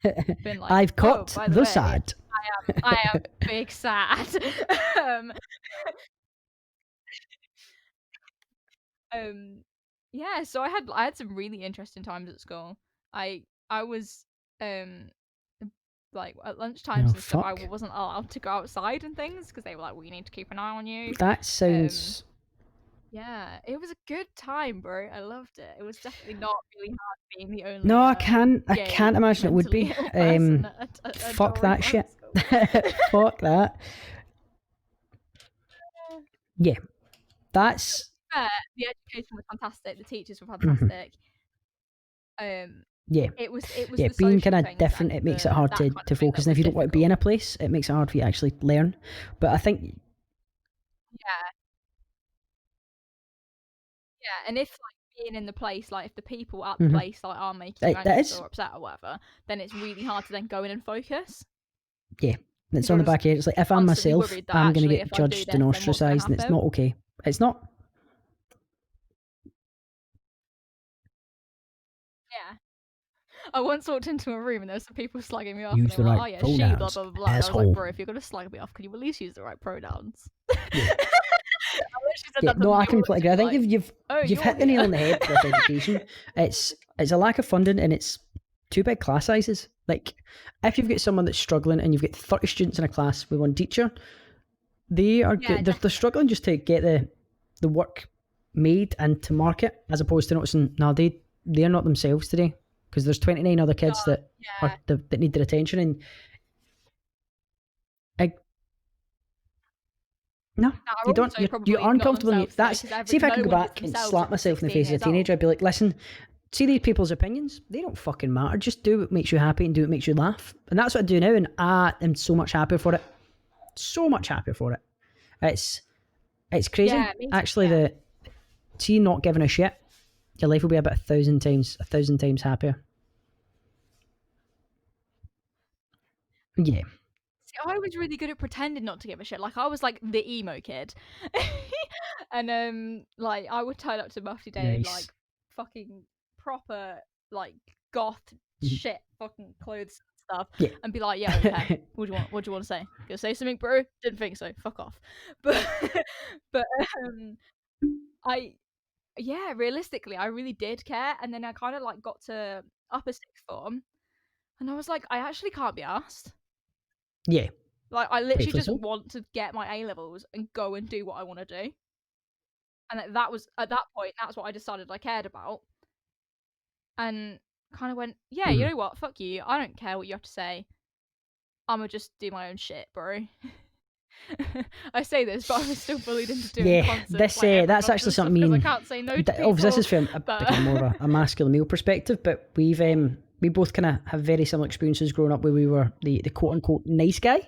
have been like, I've caught the sad. I am big sad. Yeah, so I had some really interesting times at school. I was like at lunchtimes and stuff, I wasn't allowed to go outside and things, because they were like, well, you need to keep an eye on you. That sounds yeah, it was a good time, bro. I loved it. It was definitely not really hard being the only. No, I can't imagine it would be. Fuck that shit. Fuck that. Yeah, that's. The education was fantastic. The teachers were fantastic. Yeah, it was being kind of different. It makes it hard to focus, and if you don't want to be in a place, it makes it hard for you to actually learn. But I think. Yeah, and if like being in the place, like if the people at the place like are making you anxious or upset or whatever, then it's really hard to then go in and focus. Yeah, it's on the back end. It's like if I'm myself, I'm going to get judged and ostracized, and it's not okay. It's not. Yeah. I once walked into a room and there were some people slagging me off. Use and the they were right like, pronouns. She, blah, blah, blah, blah. And I was like, bro, if you're going to slag me off, can you at least use the right pronouns? Yeah, no, I completely agree. I think you've hit the nail on the head with education. It's a lack of funding, and it's too big class sizes. Like, if you've got someone that's struggling and you've got 30 students in a class with one teacher, they are they're struggling just to get the work made and to market, as opposed to noticing, no, they're not themselves today, because there's 29 other kids that need their attention, and no, you don't. You're uncomfortable. See if I could go back and slap myself in the face as a teenager, I'd be like, listen, see these people's opinions? They don't fucking matter. Just do what makes you happy and do what makes you laugh. And that's what I do now, and I am so much happier for it. So much happier for it. It's crazy. Actually, see not giving a shit, your life will be about 1,000 times happier. Yeah. I was really good at pretending not to give a shit. Like I was like the emo kid, and like I would turn up to Muffy Day in like fucking proper like goth shit fucking clothes and stuff, and be like, yeah, okay, what do you want to say? Gonna say something, bro? Didn't think so. Fuck off. But realistically, I really did care, and then I kind of like got to upper sixth form, and I was like, I actually can't be asked. Yeah. Like, I literally just want to get my A-levels and go and do what I want to do. And that was, at that point, that's what I decided I cared about. And kind of went, yeah, you know what? Fuck you. I don't care what you have to say. I'm going to just do my own shit, bro. I say this, but I was still bullied into doing concerts. That's actually something I can't say no to people. Obviously, this is from more of a masculine male perspective, but we both kind of have very similar experiences growing up where we were the quote-unquote nice guy.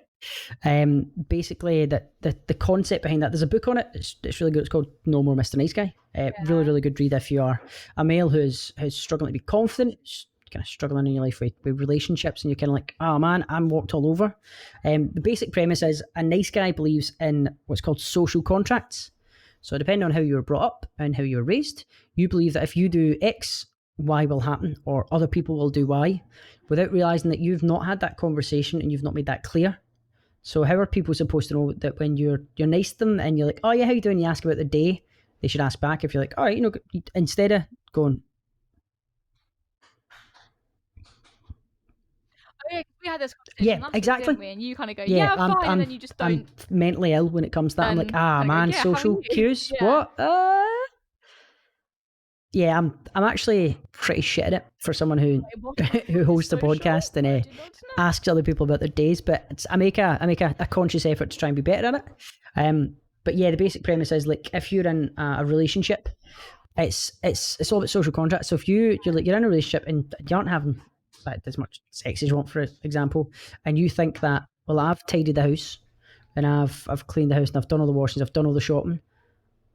Basically, the concept behind that, there's a book on it. It's really good. It's called No More Mr. Nice Guy. Really, really good read if you are a male who's struggling to be confident, kind of struggling in your life with relationships, and you're kind of like, oh man, I'm walked all over. The basic premise is a nice guy believes in what's called social contracts. So depending on how you were brought up and how you were raised, you believe that if you do X, Y will happen, or other people will do Y, without realizing that you've not had that conversation and you've not made that clear. So how are people supposed to know that when you're nice to them and you're like, oh yeah, how you doing? You ask about the day, they should ask back if you're like, all right, instead of going. Oh, yeah, we had this conversation last exactly. week, didn't we? And you kind of go, I'm fine, and then you just don't. I'm mentally ill when it comes to that. I'm like, man, social cues. What? Yeah, I'm actually pretty shit at it for someone who hosts a podcast and asks other people about their days. But I make a conscious effort to try and be better at it. But yeah, the basic premise is like if you're in a relationship, it's all about social contract. So if you're in a relationship and you aren't having as much sex as you want, for example, and you think that, well, I've tidied the house and I've cleaned the house and I've done all the washings, I've done all the shopping,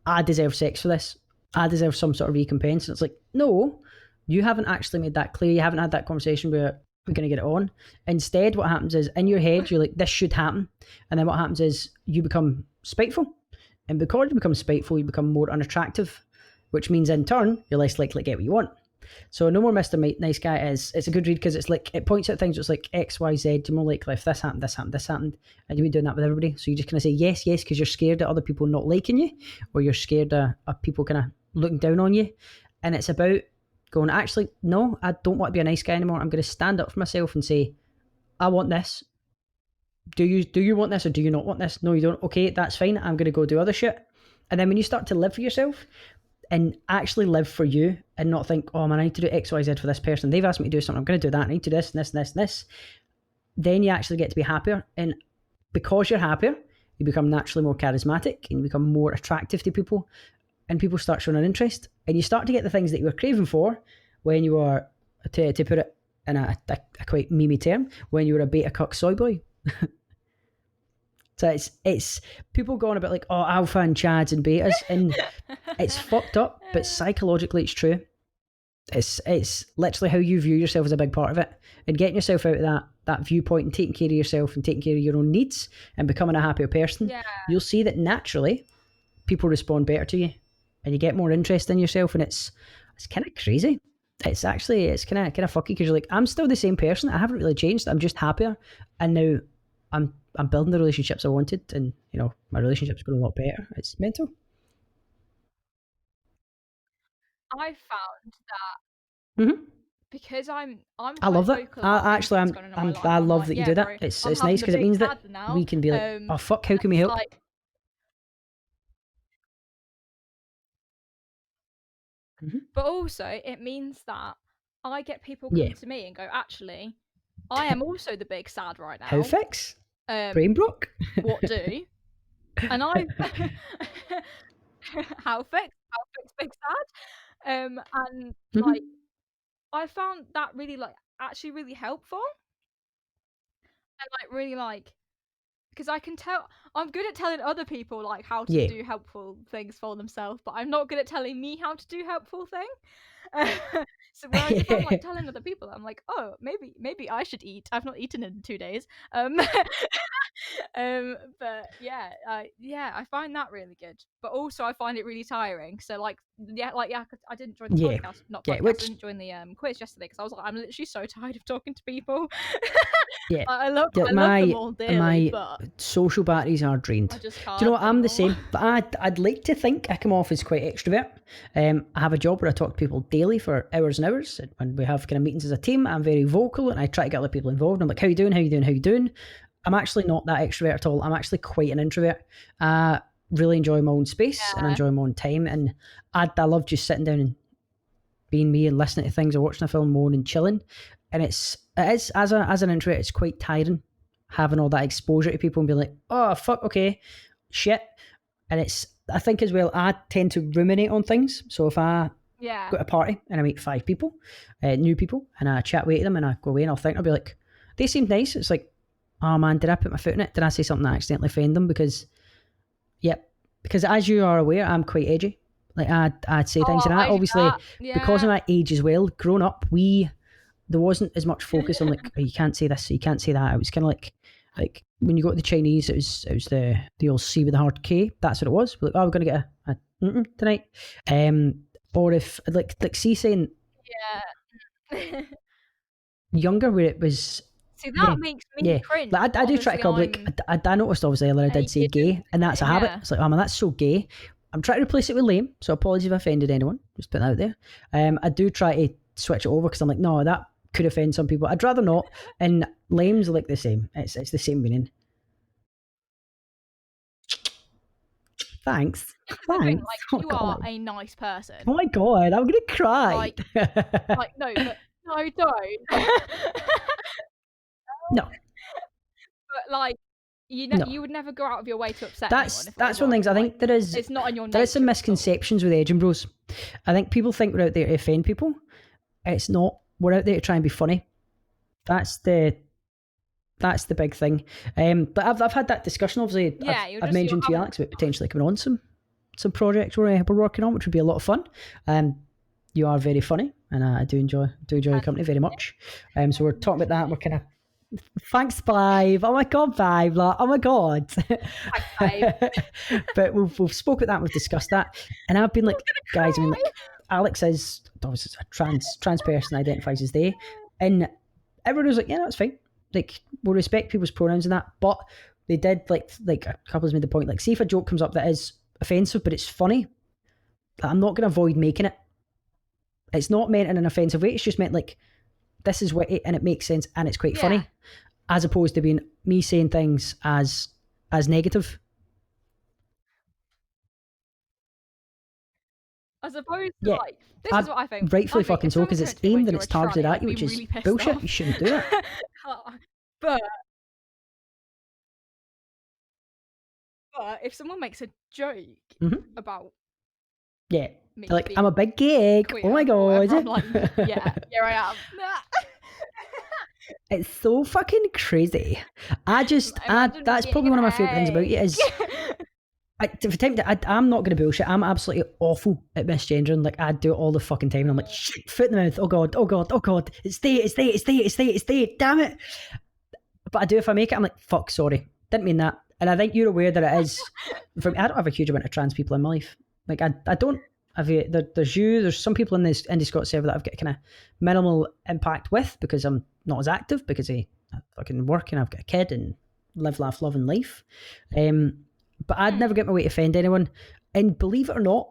I deserve sex for this, I deserve some sort of recompense. And it's like, no, you haven't actually made that clear. You haven't had that conversation where we're going to get it on. Instead, what happens is in your head, you're like, this should happen. And then what happens is you become spiteful. And because you become spiteful, you become more unattractive, which means in turn, you're less likely to get what you want. So No More Mr. Nice Guy it's a good read because it's like, it points at things. It's like X, Y, Z. You're more likely if this happened, this happened, this happened. And you'll be doing that with everybody. So you just kind of say yes, yes, because you're scared of other people not liking you, or you're scared of people kind of looking down on you. And it's about going, actually, no, I don't want to be a nice guy anymore. I'm going to stand up for myself and say, I want this. Do you want this or do you not want this? No, you don't. Okay, that's fine. I'm going to go do other shit. And then when you start to live for yourself and actually live for you and not think, oh man, I need to do X, Y, Z for this person. They've asked me to do something. I'm going to do that. I need to do this and this and this and this. Then you actually get to be happier. And because you're happier, you become naturally more charismatic and you become more attractive to people. And people start showing an interest. And you start to get the things that you were craving for when you were, to put it in a quite memey term, when you were a beta cuck soy boy. So it's people going about like, oh, alpha and chads and betas, and it's fucked up, but psychologically it's true. It's literally how you view yourself as a big part of it, and getting yourself out of that viewpoint and taking care of yourself and taking care of your own needs and becoming a happier person. Yeah. You'll see that naturally people respond better to you, and you get more interest in yourself, and it's kind of crazy. It's kind of fucky because you're like, I'm still the same person. I haven't really changed. I'm just happier, and now I'm building the relationships I wanted, and my relationship's going a lot better. It's mental. I found that because I love that. I love that you do that. It's nice because it means that we can be like, oh fuck, how can we help? Like, but also it means that I get people come to me and go, actually, I am also the big sad right now. How fix? Brain broke? What do? And I how fix big sad. And like I found that really actually really helpful. And really because I can tell I'm good at telling other people how to do helpful things for themselves, but I'm not good at telling me how to do helpful thing. So whereas if I'm telling other people, I'm like, oh, maybe I should eat. I've not eaten in 2 days. But I find that really good. But also I find it really tiring. So I didn't join the podcast, not podcast. I didn't join the quiz yesterday because I was like, I'm literally so tired of talking to people. Yeah, I love them all dearly, my but social batteries are drained. I just can't. Do you know what? I'm the same, but I'd like to think I come off as quite extrovert. I have a job where I talk to people daily for hours and hours, and we have kind of meetings as a team. I'm very vocal, and I try to get other people involved. I'm like, how you doing? How you doing? How you doing? I'm actually not that extrovert at all. I'm actually quite an introvert. Really enjoy my own space and enjoy my own time, and I love just sitting down and being me and listening to things or watching a film more and chilling. And it is as an introvert, it's quite tiring having all that exposure to people and being like, oh fuck, okay, shit. And I think as well, I tend to ruminate on things. So if I go to a party and I meet 5 people, new people, and I chat away to them and I go away and I'll be like, they seem nice. It's like, oh man, did I put my foot in it? Did I say something that accidentally offended them? Because as you are aware, I'm quite edgy. Like I'd say things, and I obviously because of my age as well, growing up, there wasn't as much focus on like, oh, you can't say this, you can't say that. It was kind of like when you go to the Chinese, it was the old C with the hard K. That's what it was. We're like, oh, we're gonna get a tonight. Or if like C saying younger, where it was. See, that makes me cringe. I do try to call like I noticed obviously earlier I did say gay, and that's a habit. It's like, oh man, that's so gay. I'm trying to replace it with lame, so apologies if I offended anyone. Just put that out there. I do try to switch it over because I'm like, no, that could offend some people. I'd rather not. And lame's like the same. It's the same meaning. Thanks. Thanks. Like, you are a nice person. Oh my god, I'm gonna cry. Like no, but no, don't. No. But like, you would never go out of your way to upset anyone. That's one of the things I think there is. It's not in your nature. There is some misconceptions with Edging Bros. I think people think we're out there to offend people. It's not. We're out there to try and be funny. That's the big thing. But I've had that discussion. Obviously, I've mentioned to you, Alex, about potentially coming on some projects we're working on, which would be a lot of fun. You are very funny, and I do enjoy your company very much. So we're talking about that. We're kind of. Thanks, Vibe. Oh my god, Vibe. Like, oh my god. Thanks, Vibe. But we've spoken about that. We've discussed that, and I've been like, guys. I mean, like, Alex is obviously a trans person, identifies as they, and everyone was like, yeah, that's fine. Like, we'll respect people's pronouns and that. But they did like a couple has made the point. Like, see if a joke comes up that is offensive, but it's funny, I'm not going to avoid making it. It's not meant in an offensive way. It's just meant like, this is witty and it makes sense and it's quite funny, as opposed to being me saying things as negative. I suppose, like, this is what I think. Rightfully fucking so, because it's aimed and it's targeted at you, which is bullshit. You shouldn't do it. But if someone makes a joke about like, I'm a big geek. Oh my god. I'm like, yeah, here I am. It's so fucking crazy. That's probably one of my favourite things about you is I'm not going to bullshit. I'm absolutely awful at misgendering. Like, I do it all the fucking time, and I'm like, shit, foot in the mouth. Oh god, it's they, damn it. But I do, if I make it, I'm like, fuck, sorry, didn't mean that. And I think you're aware that it is. I don't have a huge amount of trans people in my life. Like, I don't. There's some people in this Indie Scott server that I've got kind of minimal impact with, because I'm not as active, because I fucking work and I've got a kid and live, laugh, love in life. But I'd never get my way to offend anyone. And believe it or not,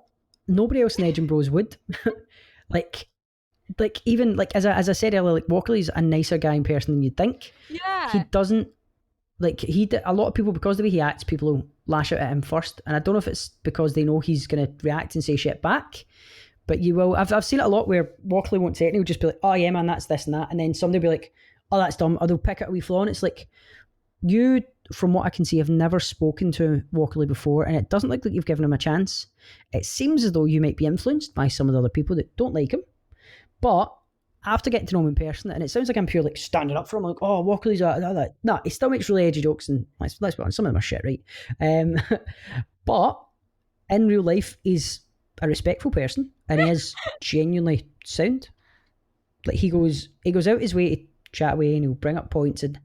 nobody else in Edging Bros would. like even like as I said earlier, like, Walkley's a nicer guy in person than you'd think. Yeah. He doesn't a lot of people, because of the way he acts, people will lash out at him first, and I don't know if it's because they know he's going to react and say shit back, but you will. I've seen it a lot where Walkley won't say it and he'll just be like, oh yeah man, that's this and that, and then somebody will be like, oh that's dumb, or they'll pick it a wee flaw, and it's like, you, from what I can see, have never spoken to Walkley before, and it doesn't look like you've given him a chance. It seems as though you might be influenced by some of the other people that don't like him, but after getting to know him in person, and it sounds like I'm pure like standing up for him, like, oh, Walkley's that. No, he still makes really edgy jokes, and let's be honest, some of them are shit, right? But in real life, he's a respectful person, and he is genuinely sound. Like, he goes out his way to chat away, and he'll bring up points. And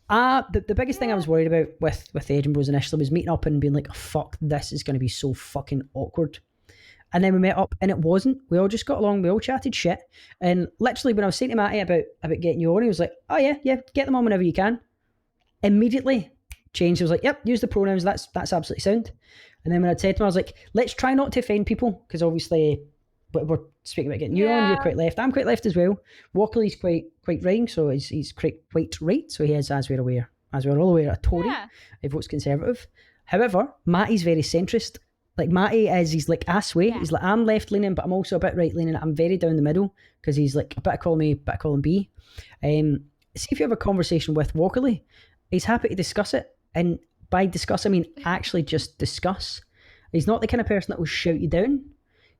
the biggest thing I was worried about with the Edging Bros initially was meeting up and being like, oh, fuck, this is going to be so fucking awkward. And then we met up, and it wasn't. We all just got along. We all chatted shit. And literally, when I was saying to Matty about getting you on, he was like, oh yeah, get them on whenever you can. Immediately changed. He was like, yep, use the pronouns. That's absolutely sound. And then when I said to him, I was like, let's try not to offend people, because obviously we're speaking about getting you on. You're quite left. I'm quite left as well. Walkley's quite right, so he's quite right. So he is, as we're all aware, a Tory. He votes Conservative. However, Matty's very centrist. Like, Matty he's like ass way. He's like, I'm left leaning, but I'm also a bit right leaning. I'm very down the middle, because he's like a bit of column A, bit of column B. See if you have a conversation with Walkley, he's happy to discuss it. And by discuss, I mean actually just discuss. He's not the kind of person that will shout you down.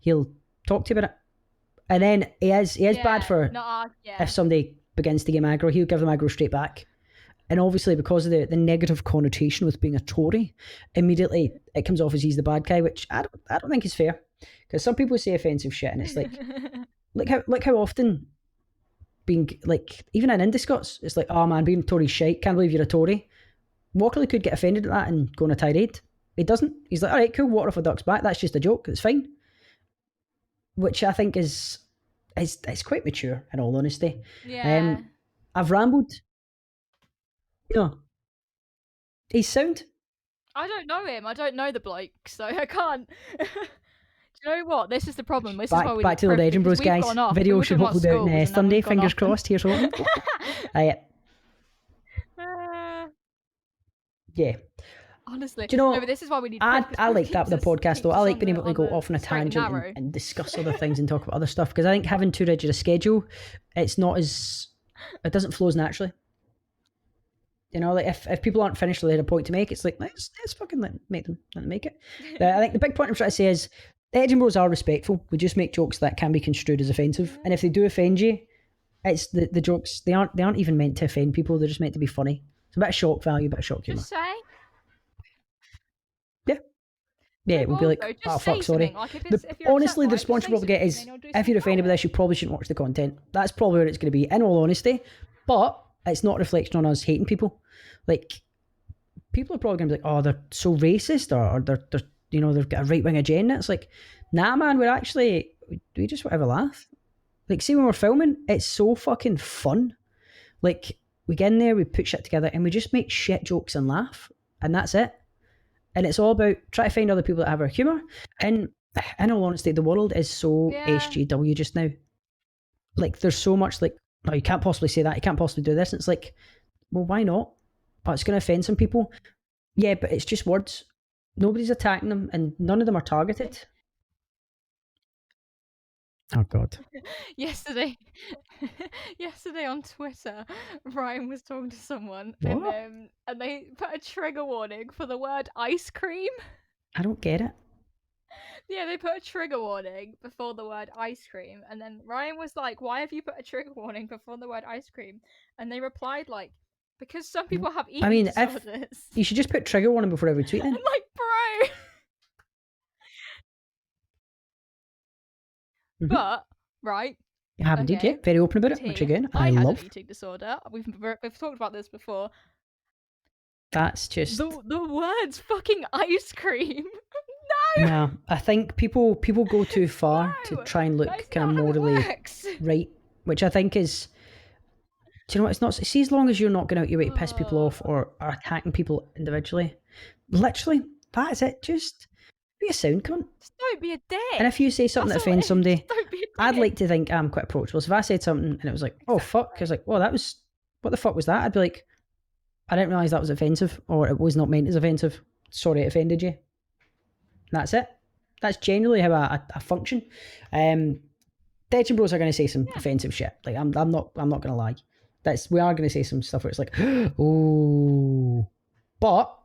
He'll talk to you about it. And then he is bad for if somebody begins to get aggro, he'll give them aggro straight back. And obviously, because of the negative connotation with being a Tory, immediately it comes off as he's the bad guy, which I don't think is fair. Because some people say offensive shit, and it's like, look how often being like, even in Indie Scots, it's like, oh man, being Tory shite, can't believe you're a Tory. Walkley could get offended at that and go on a tirade. He doesn't. He's like, all right, cool, water off a duck's back. That's just a joke. It's fine. Which I think is quite mature, in all honesty. Yeah. I've rambled. No. He's sound. I don't know him. I don't know the bloke, so I can't. Do you know what? This is the problem. This is why we back to the Legend Bros, guys. Video should hopefully be out Sunday. Fingers crossed. Here's hoping. Yeah. Honestly, do you know? No, but this is why we need. I like that with the podcast though. I like being able to go off on a tangent and discuss other things and talk about other stuff, because I think having too rigid a schedule, it doesn't flow as naturally. You know, like if people aren't finished or they had a point to make, it's like let's fucking make them make it. I think the big point I'm trying to say is Edinburghs are respectful. We just make jokes that can be construed as offensive, and if they do offend you, it's the jokes they aren't even meant to offend people. They're just meant to be funny. It's a bit of shock value, a bit of shock humour. Just say. Yeah, we'll be like, oh fuck, sorry. Like honestly, the response you'll probably get is, if you're offended by this, you probably shouldn't watch the content. That's probably what it's going to be, in all honesty. But it's not a reflection on us hating people. Like, people are probably going to be like, oh, they're so racist, or they've got a right-wing agenda. It's like, nah, man, we just want to have a laugh. Like, see, when we're filming, it's so fucking fun. Like, we get in there, we put shit together, and we just make shit jokes and laugh, and that's it. And it's all about trying to find other people that have our humour. And in all honesty, the world is so HGW just now. Like, there's so much like, no, you can't possibly say that, you can't possibly do this. And it's like, well, why not? But it's going to offend some people. Yeah, but it's just words. Nobody's attacking them, and none of them are targeted. Oh God. Yesterday on Twitter, Ryan was talking to someone, and they put a trigger warning for the word ice cream. I don't get it. Yeah, they put a trigger warning before the word ice cream, and then Ryan was like, "Why have you put a trigger warning before the word ice cream?" And they replied like, "Because some people have eating disorders." You should just put trigger warning before every tweet then. I'm like, bro. But right, you have indeed, yeah, very open about it, which again I love. Had an eating disorder. We've talked about this before. That's just the words fucking ice cream. No, I think people go too far to try and look kind of morally right, which I think is. Do you know what? It's not. See, as long as you're not going out your way to piss people off or are attacking people individually, literally, that's it. Just be a sound cunt. Just don't be a dick. And if you say something that offends somebody, I'd like to think I'm quite approachable. So if I said something and it was like, oh fuck, I was like, well, what the fuck was that? I'd be like, I didn't realise that was offensive, or it was not meant as offensive. Sorry, it offended you. That's it. That's generally how I function. Dead Bros are going to say some offensive shit. Like I'm not going to lie. We are going to say some stuff where it's like, oh, but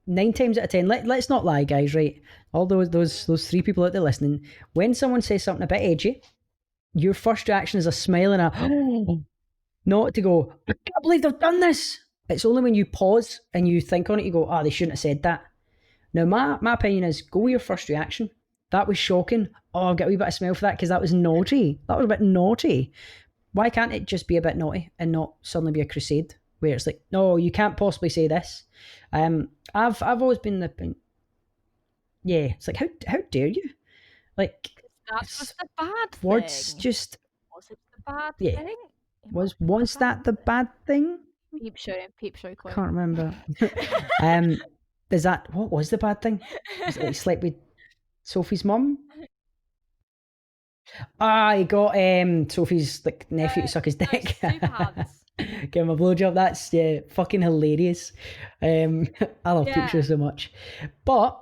9 times out of 10, let's not lie, guys. Right? All those 3 people out there listening, when someone says something a bit edgy, your first reaction is a smile and a not to go, I can't believe they've done this. It's only when you pause and you think on it, you go, they shouldn't have said that. Now, my opinion is, go with your first reaction. That was shocking. Oh, I've got a wee bit of smell for that because that was naughty. That was a bit naughty. Why can't it just be a bit naughty and not suddenly be a crusade where it's like, no, you can't possibly say this. I've always been the it's like, how dare you? Like, that's just the bad thing. Words just was it the bad thing? Was that the bad thing? Peep show quote. Can't remember. Is that what was the bad thing? Was it like slept with Sophie's mum? He got Sophie's like nephew to suck his dick. Give him a blowjob. That's fucking hilarious. I love Peep Show so much. But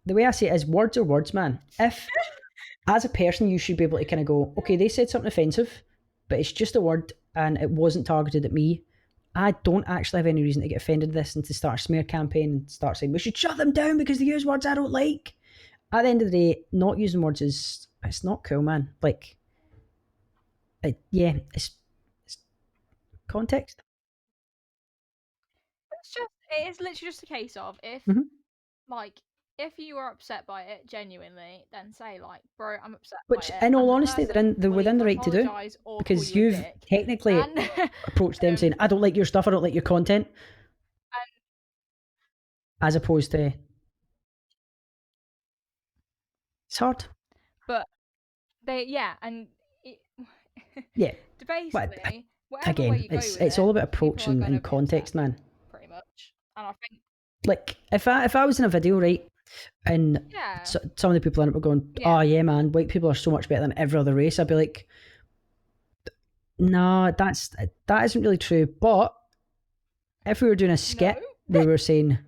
the way I see it is, words are words, man. If as a person you should be able to kind of go, okay, they said something offensive, but it's just a word and it wasn't targeted at me. I don't actually have any reason to get offended at this and to start a smear campaign and start saying we should shut them down because they use words I don't like. At the end of the day, not using words it's not cool, man. Like, it's context. It is literally just a case of if if you are upset by it genuinely, then say like, bro, I'm upset by it. Which, in all honesty, they're within the right to do, because you've technically approached them saying, I don't like your stuff, I don't like your content, as opposed to it's hard. But basically, again, it's all about approach and context, man. Pretty much, and I think Like if I was in a video, right, and some of the people in it were going, "Oh yeah, man, white people are so much better than every other race," I'd be like, "No, that isn't really true." But if we were doing a skit, we were saying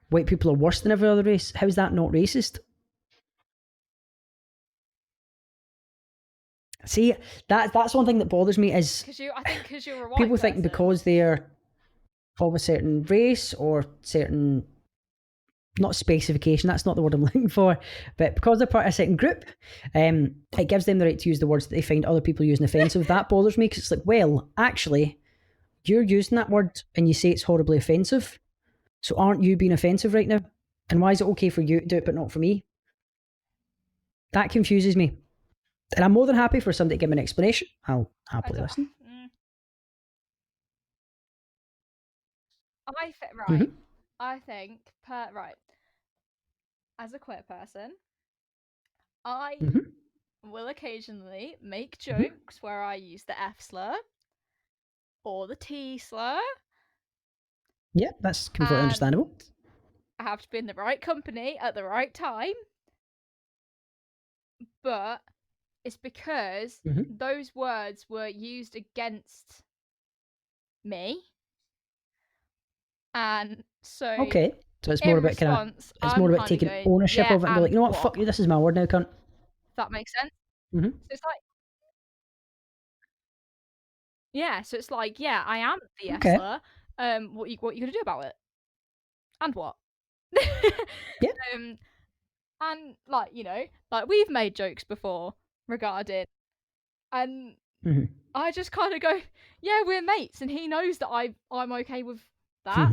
white people are worse than every other race. How is that not racist? See, that's one thing that bothers me is I think because you're a white people person. think because they're of a certain race or certain, not specification, that's not the word I'm looking for, but because they're part of a certain group, it gives them the right to use the words that they find other people using offensive. That bothers me because it's like, well, actually, you're using that word and you say it's horribly offensive. So aren't you being offensive right now? And why is it okay for you to do it but not for me? That confuses me. And I'm more than happy for somebody to give me an explanation. I'll happily listen. I think, right, as a queer person, I will occasionally make jokes where I use the F slur or the T slur. Yeah, that's completely understandable. I have to be in the right company at the right time. But it's because those words were used against me. And so okay, so it's more about it's more about taking ownership of it and be like, you know what, fuck you, this is my word now, cunt. If that makes sense. So it's like, yeah, so it's like, yeah, I am the okay. slur. What you gonna do about it? And what? Yeah. And like, you know, like we've made jokes before regarding, and I just kind of go, yeah, we're mates, and he knows that I'm okay with that.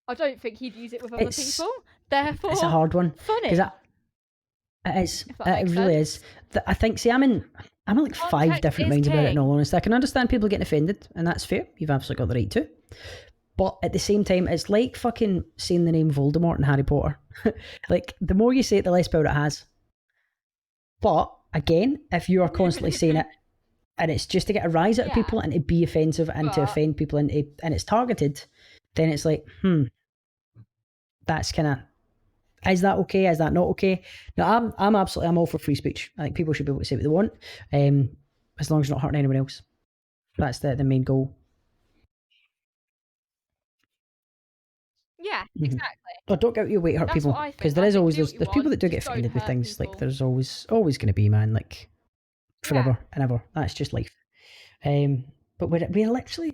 I don't think he'd use it with other people. Therefore, it's a hard one. Funny. It is. It really is. I think. See, I'm in like 5 different minds about it. In all honesty, I can understand people getting offended, and that's fair. You've absolutely got the right to. But at the same time, it's like fucking saying the name Voldemort in Harry Potter. Like the more you say it, the less power it has. But again, if you are constantly saying it, and it's just to get a rise out of people and to be offensive and to offend people and it's targeted, then it's like, that's kind of, is that okay? Is that not okay? No, I'm all for free speech. I think people should be able to say what they want, as long as you're not hurting anyone else. That's the main goal. Yeah, exactly. But don't get your weight hurt people, because there is always there's people that do get offended with things. Like there's always going to be, man. Like forever and ever. That's just life. But we're literally.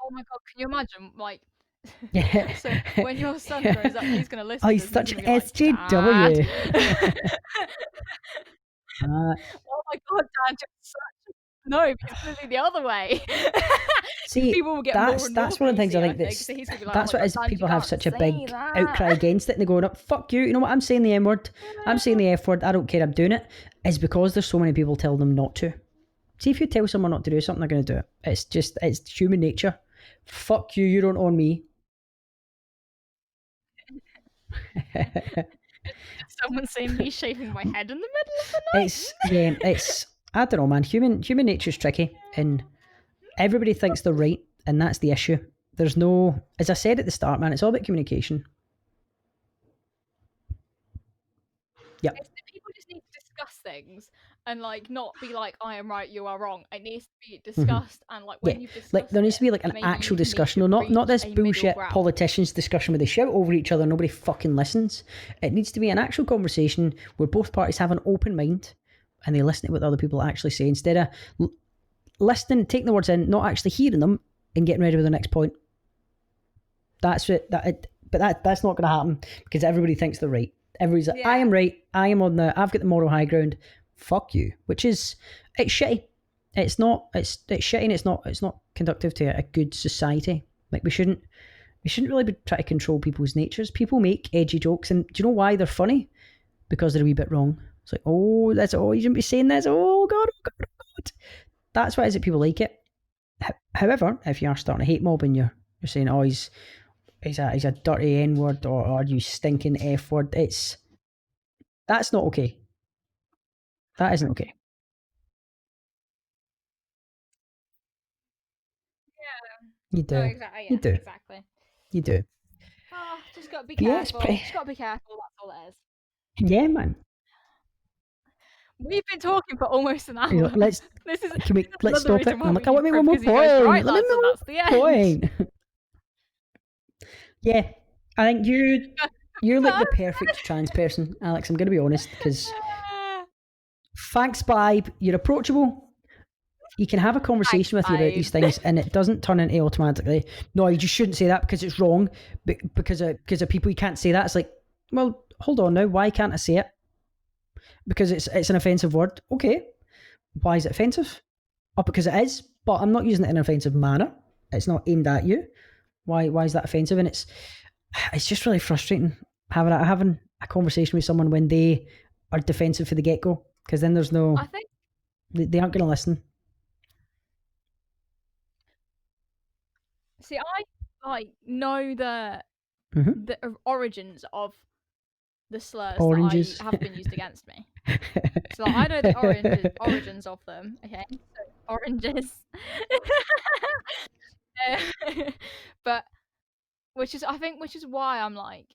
Oh my god! Can you imagine, like? Yeah. So when your son grows up, he's gonna listen. Oh, he's such an SJW. Oh my god, Dad! You're such. No, because it's gonna be the other way. See, people will get that's one of the things I think that's what is people have such a big outcry against it, and they're going up, fuck you, you know what, I'm saying the M word, I'm saying the F word, I don't care, I'm doing it, is because there's so many people telling them not to. See, if you tell someone not to do something, they're going to do it. It's human nature. Fuck you, you don't own me. Someone saying me shaving my head in the middle of the night. It's I don't know, man. Human nature's tricky, and everybody thinks they're right, and that's the issue. There's no, as I said at the start, man, it's all about communication. Yep. People just need to discuss things and like not be like, I am right, you are wrong. It needs to be discussed and like when you've discussed like there needs to be like an actual discussion, not this bullshit politicians discussion where they shout over each other and nobody fucking listens. It needs to be an actual conversation where both parties have an open mind and they listen to what the other people actually say instead of listening, taking the words in, not actually hearing them and getting ready with the next point. That's it. That's not going to happen because everybody thinks they're right. Everybody's like, I am right. I am I've got the moral high ground. Fuck you. Which is, it's shitty. It's shitty and it's not conductive to a good society. Like we shouldn't really be trying to control people's natures. People make edgy jokes, and do you know why they're funny? Because they're a wee bit wrong. It's like, oh, you shouldn't be saying this. Oh God, oh God, oh God. That's why is it people like it. However, if you are starting a hate mob and you're saying, oh, he's a dirty N word or you stinking F word, that's not okay. That isn't okay. You do. Oh, exactly. Yeah, you do. Exactly. You do. Oh, just got to be careful. Just got to be careful. That's all it is. Yeah, man. We've been talking for almost an hour. Let's stop it. I'm like, I want to make one more point. Right, lads, and that's the end. Point. Yeah, I think you're like the perfect trans person, Alex. I'm going to be honest, because thanks, Bibe. You're approachable. You can have a conversation with you about these things, and it doesn't turn into automatically, no, you just shouldn't say that because it's wrong, because of people. You can't say that. It's like, well, hold on now. Why can't I say it? Because it's an offensive word. Okay, why is it offensive? Oh, because it is, but I'm not using it in an offensive manner. It's not aimed at you. Why is that offensive? And it's just really frustrating having a conversation with someone when they are defensive for the get-go, because then there's no, I think they aren't going to listen. See, I know the origins of the slurs that have been used against me. So I know the origins of them. Okay, so oranges. But which is why I'm like,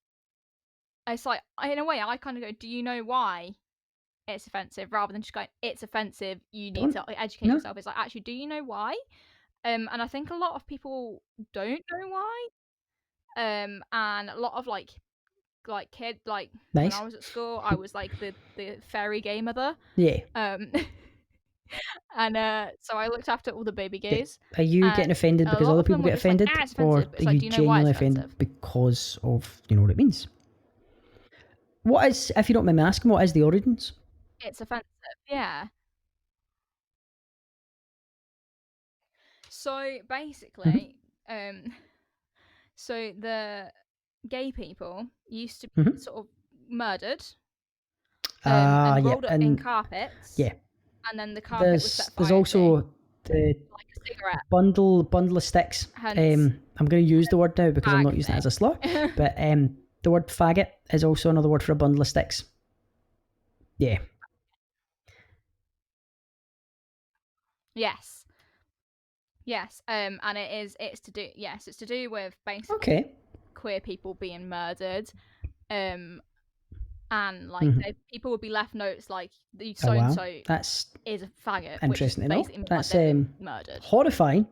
it's like, in a way I kind of go, do you know why it's offensive, rather than just going, it's offensive, you need to educate yourself. It's like, actually, do you know why? And I think a lot of people don't know why. And a lot of like kid, like nice. When I was at school, I was like the fairy gay mother. Yeah. And so I looked after all the baby gays. Are you getting offended because other people get offended, or are you genuinely offended because of what it means? What is, if you don't mind me asking, what is the origins? It's offensive, yeah. So basically, so the gay people used to be sort of murdered and rolled up in carpets. Yeah. And then the carpet was set fire There's also to, like a cigarette. Bundle of sticks. I'm going to use the word now because I'm not using it as a slur. But the word faggot is also another word for a bundle of sticks. Yeah. Yes. And it's to do with basically queer people being murdered. And like people would be left notes like so and so is a faggot. Interesting to know. That's murdered. Horrifying,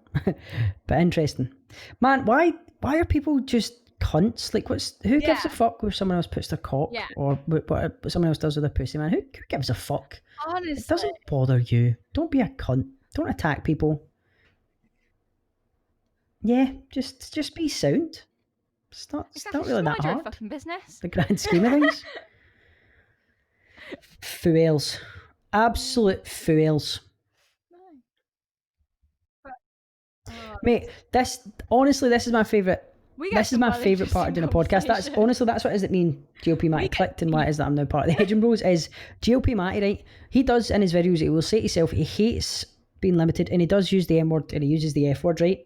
but interesting. Man, why are people just cunts? Like, who gives a fuck if someone else puts their cock or what someone else does with their pussy, man? Who gives a fuck? Honestly, it doesn't bother you. Don't be a cunt. Don't attack people. Yeah, just be sound. It's not really that hard. Fucking business. The grand scheme of things. Fools. Absolute fools. Mate, this is my favourite. This is my favourite part of doing a podcast. That's what it is that me and GLP Matty clicked, and why it is that I'm now part of the Hedging Bros. Is GLP Matty, right? He does in his videos, he will say to himself he hates being limited, and he does use the M word and he uses the F word, right?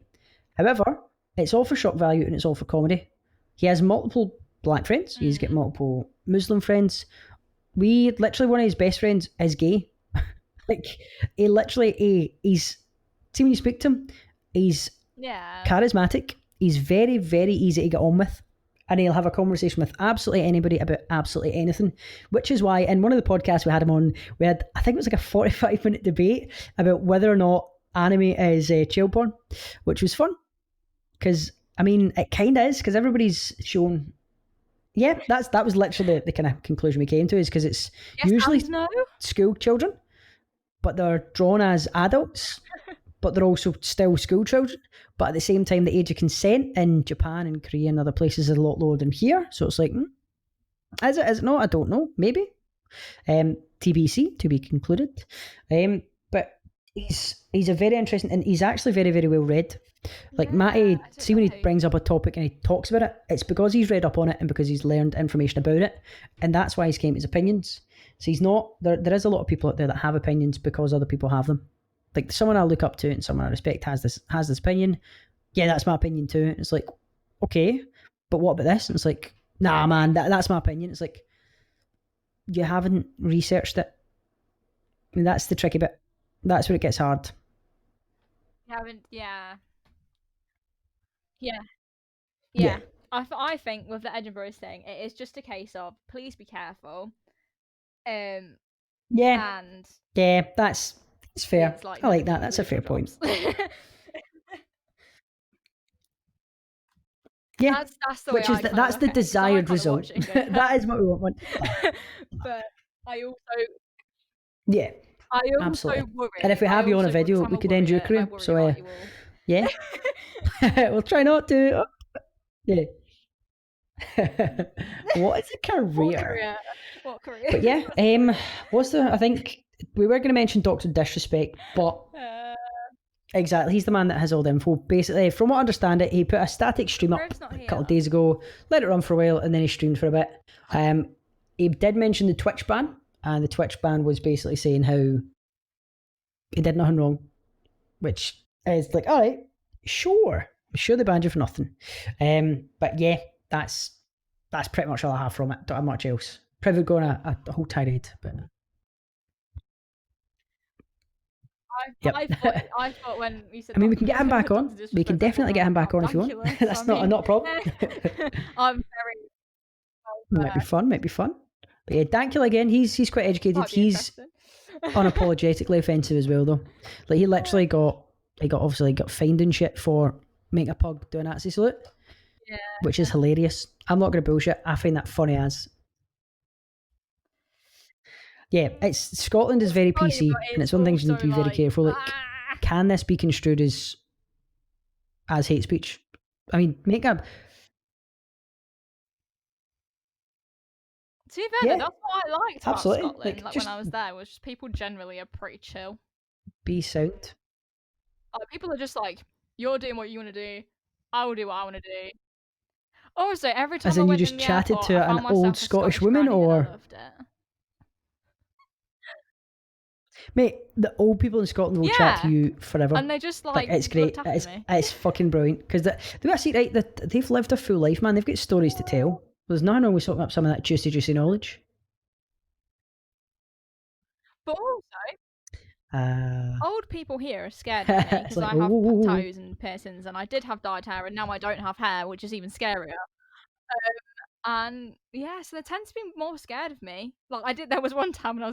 However, it's all for shock value and it's all for comedy. He has multiple black friends. He's got multiple Muslim friends. One of his best friends is gay. Like, he's, see when you speak to him, he's charismatic. He's very, very easy to get on with. And he'll have a conversation with absolutely anybody about absolutely anything. Which is why in one of the podcasts we had him on, I think it was like a 45-minute debate about whether or not anime is child porn, which was fun. Because, I mean, it kind of is, because everybody's shown... Yeah, that was literally the kind of conclusion we came to, is because it's usually school children, but they're drawn as adults, but they're also still school children. But at the same time, the age of consent in Japan and Korea and other places is a lot lower than here. So it's like, is it not? I don't know. Maybe. TBC, to be concluded. But he's a very interesting, and he's actually very, very well read. Like, Matty, see when he brings up a topic and he talks about it, it's because he's read up on it and because he's learned information about it, and that's why he's came to his opinions. So he's not, there is a lot of people out there that have opinions because other people have them. Like, someone I look up to and someone I respect has this opinion. Yeah, that's my opinion too. And it's like, okay, but what about this? And it's like, nah, man, that's my opinion. It's like, you haven't researched it. I mean, that's the tricky bit. That's where it gets hard. You haven't, yeah. Yeah. I think with the Edinburgh thing, it is just a case of please be careful. And that's fair. I like that. That's a fair point. Yeah, that's the way that's the desired result. That is what we want. But I also absolutely. worry, and if we have you on a video, we could end your career. So yeah, we'll try not to. Yeah. What is a career? What career? But yeah, I think we were going to mention Dr. Disrespect, but exactly, he's the man that has all the info. Basically, from what I understand it, he put a static stream up a couple of days ago, let it run for a while, and then he streamed for a bit. He did mention the Twitch ban, and the Twitch ban was basically saying how he did nothing wrong, which is like, all right, sure they banned you for nothing. But yeah, that's pretty much all I have from it. Don't have much else. Privs going a whole tirade, but I thought when you said, I mean, we can get him back on. We can definitely get him back on if you want. That's not a problem. I'm very. Might be fun. But yeah, Dankula again. He's quite educated. He's unapologetically offensive as well, though. Like he literally got fined and shit for making a pug do a Nazi salute, which is hilarious. I'm not gonna bullshit. I find that funny as. Yeah, Scotland is very PC, and it's one of the things you need to be very careful. Like, can this be construed as hate speech? I mean, make up. To be fair, that's what I liked about Scotland. Like when I was there, was just people generally are pretty chill. Be sound. People are just like, you're doing what you want to do. I will do what I want to do. Also, every time as in you just chatted to an old Scottish woman, or mate, the old people in Scotland will chat to you forever, and they just like it's great. It's fucking brilliant because they see right that they've lived a full life, man. They've got stories to tell. There's nothing wrong with soaking up some of that juicy knowledge. But also, old people here are scared of me because I have tattoos and piercings, and I did have dyed hair, and now I don't have hair, which is even scarier. And yeah, so they tend to be more scared of me. Like there was one time when I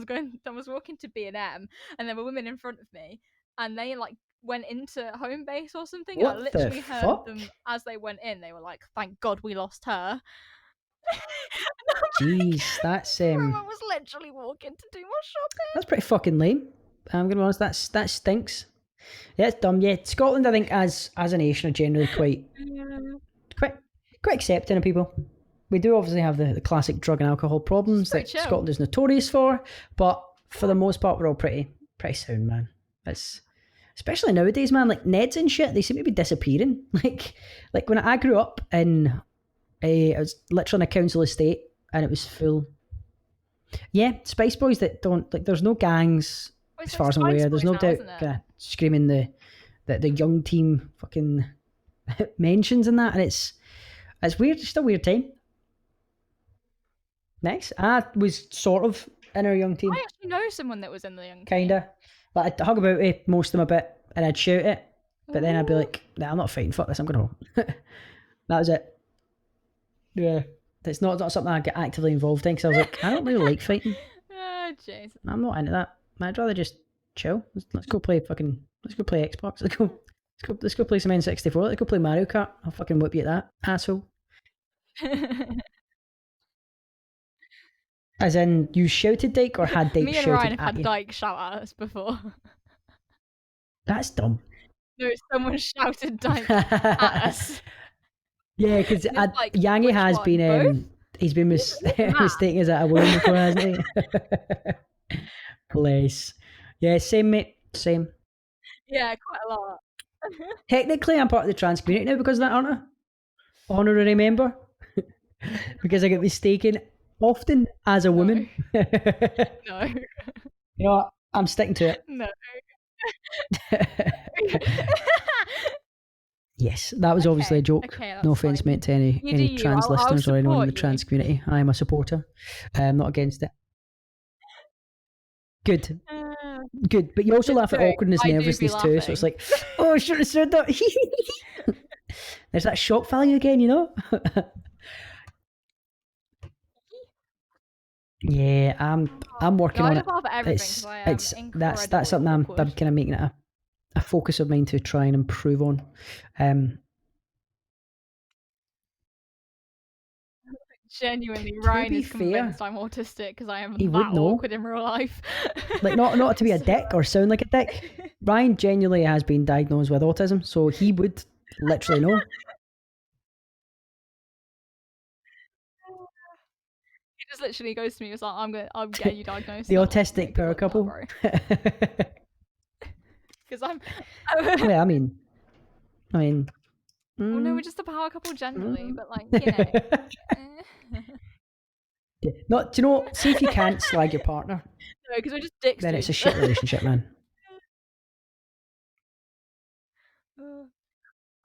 was walking to B&M, and there were women in front of me, and they like went into home base or something. What I literally heard them as they went in. They were like, "Thank God we lost her." Jeez, that's I was literally walking to do my shopping. That's pretty fucking lame. I'm gonna be honest, that stinks. Yeah, it's dumb. Yeah, Scotland, I think, as a nation, are generally quite accepting of people. We do obviously have the classic drug and alcohol problems that chill. Scotland is notorious for, but for the most part, we're all pretty sound, man. It's especially nowadays, man. Like Neds and shit, they seem to be disappearing. Like when I grew up in I was literally in a council estate, and it was full. Yeah, Spice Boys that don't like. There's no gangs as far as I'm aware. There's no doubt screaming the young team fucking mentions in that, and it's weird. It's still a weird time. Nice. I was sort of in our young team. I actually know someone that was in the young team. Kinda. But I'd hug about it most of them a bit, and I'd shout it, but then I'd be like, "Nah, I'm not fighting. Fuck this. I'm going home." That was it. Yeah, it's not something I get actively involved in because I was like, I don't really like fighting. Jeez. I'm not into that. I'd rather just chill. Let's go play Xbox. Let's go play some N64. Let's go play Mario Kart. I'll fucking whip you at that, asshole. As in, you shouted Dyke or had Dyke shouted at you? Me and Ryan have had Dyke shout at us before. That's dumb. No, someone shouted Dyke at us. Yeah, because Yangi has been he's been mistaken as a woman before, hasn't he? Bless. Yeah, same mate, same. Yeah, quite a lot. Technically, I'm part of the trans community now because of that, aren't I? Honorary member. Because I get mistaken often as a woman. No. You know what? I'm sticking to it. No. Yes, that was obviously a joke. No offence meant to any trans listeners or anyone in the trans community. I am a supporter. I'm not against it. Good. Good. But you also laugh at awkwardness and nervousness too, so it's like, oh, I shouldn't have said that. There's that shock value again, you know. Yeah, I'm working on it. It's that's something I'm kind of making it a focus of mine to try and improve on. Genuinely, Ryan is convinced I'm autistic because I am that awkward in real life. Like not to be a dick or sound like a dick. Ryan genuinely has been diagnosed with autism, so he would literally know. He just literally goes to me, he's like, I'm getting you diagnosed. The autistic power couple. Because I'm yeah, I mean well, no, we're just a power couple generally, but like, you know. Not, do you know, see if you can't slag your partner. No, because we're just dicks. Then it's a shit relationship, man. I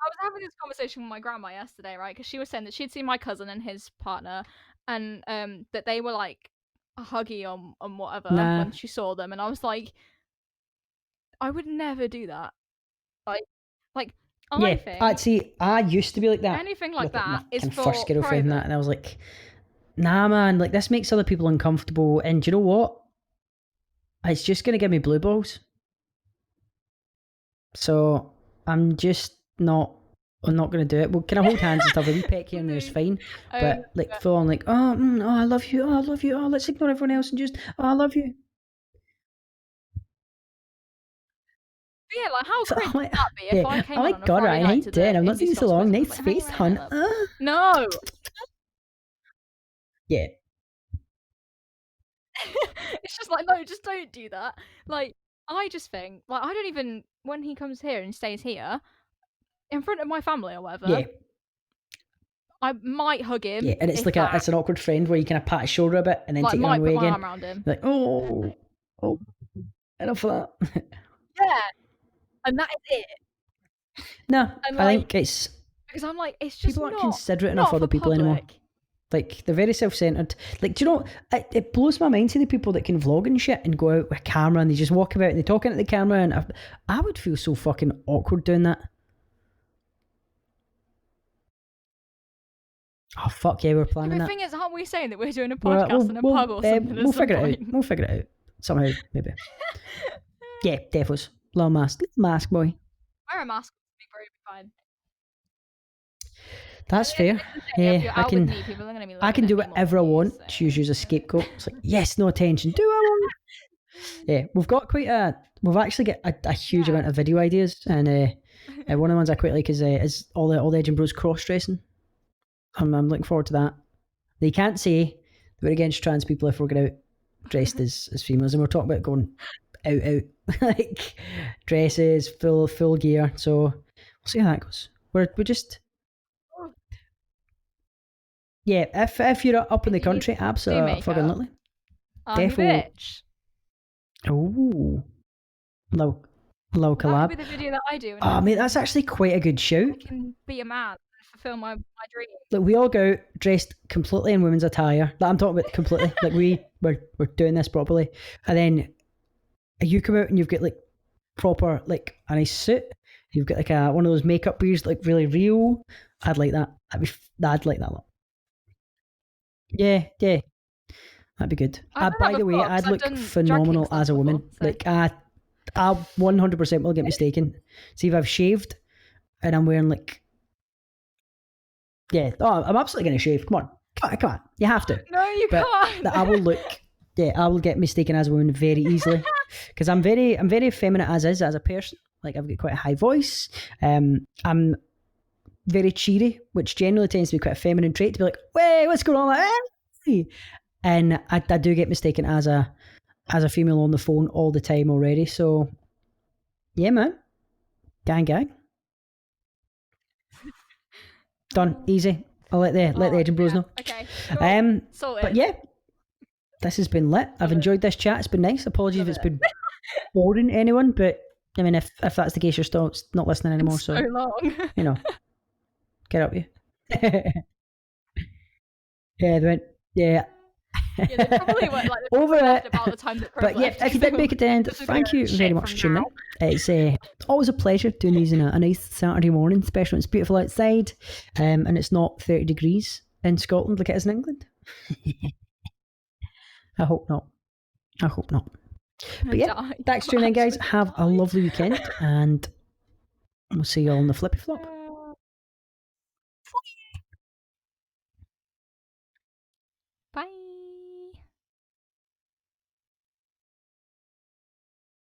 was having this conversation with my grandma yesterday, right? Because she was saying that she'd seen my cousin and his partner, and that they were like huggy on whatever when she saw them, and I was like, I would never do that. Like I think. Actually, I used to be like that. Anything like that is for first girlfriend, private. And I was like, nah, man, like this makes other people uncomfortable, and do you know what? It's just gonna give me blue balls. So I'm just not. I'm not gonna do it. Well, can I hold hands and stuff? A wee peck here and there is fine, but like full on, like, oh, I love you. Oh, I love you. Oh, let's ignore everyone else and just, oh, I love you. Yeah, like how cringe would that be if I came on a Friday night to the I'm not seeing so long. Nice face, hun. No. Yeah. It's just like, no, just don't do that. Like, I just think, like, I don't even, when he comes here and stays here, in front of my family or whatever, yeah, I might hug him. Yeah, and it's like it's an awkward friend where you kind of pat his shoulder a bit and then take your arm away again. Arm around him. Like, oh, enough of that. Yeah, and that is it. No, and I think it's because I'm like, it's just people aren't considerate enough of other people anymore. Like, they're very self-centered. Like, do you know, it blows my mind to the people that can vlog and shit and go out with a camera and they just walk about and they talk into the camera, and I would feel so fucking awkward doing that. Oh, fuck yeah, we're planning that. The thing is, aren't we saying that we're doing a podcast in a pub or something? We'll figure it out. We'll figure it out. Somehow, maybe. Yeah, defos. Little mask boy. Wear a mask. It'll be fine. That's fair. Yeah, I can do whatever I want to use you as a scapegoat. It's like, yes, no attention. Do I want? Yeah, we've actually got a huge amount of video ideas, and one of the ones I quite like is all the Edinburgh's cross-dressing. I'm looking forward to that. They can't say that we're against trans people if we're going out dressed as females, and we're talking about going out like dresses, full gear. So we'll see how that goes. We're just. Yeah, if you're up in the country, absolutely, fucking lovely. Bitch. Oh, low collab. That could be the video that I do. Oh, mate, that's actually quite a good shout. I can be a man and fulfill my dream. Like, we all go out dressed completely in women's attire. Like, I'm talking about completely. Like, we're doing this properly, and then you come out and you've got like proper like a nice suit. You've got like one of those makeup wears, like really real. I'd like that. I'd like that a lot. Yeah, that'd be good. By the way, I'd look phenomenal as a woman. So. Like, I 100% will get mistaken. See if I've shaved and I'm wearing like, yeah. Oh, I'm absolutely gonna shave. Come on, you have to. No, you can't. I will look. Yeah, I will get mistaken as a woman very easily because I'm very effeminate as a person. Like, I've got quite a high voice. I'm very cheery, which generally tends to be quite a feminine trait, to be like, "Wait, what's going on?" Hey! And I do get mistaken as a female on the phone all the time already. So, yeah, man, gang. Done, easy. I'll let the Edinburghs know. Okay. Cool. Sorted. But yeah, this has been lit. I've enjoyed this chat. It's been nice. Apologies if it's been boring to anyone, but I mean, if that's the case, you're still not listening anymore. So long. Get up you. Yeah, they went, yeah. Yeah, they probably were like over it. About the time that but yeah, if you did make it to the end, thank you very much for tuning in. It's always a pleasure doing these on a nice Saturday morning, especially when it's beautiful outside, and it's not 30 degrees in Scotland like it is in England. I hope not. But yeah, thanks for tuning in, guys. Have a lovely weekend, and we'll see you all on the flippy flop.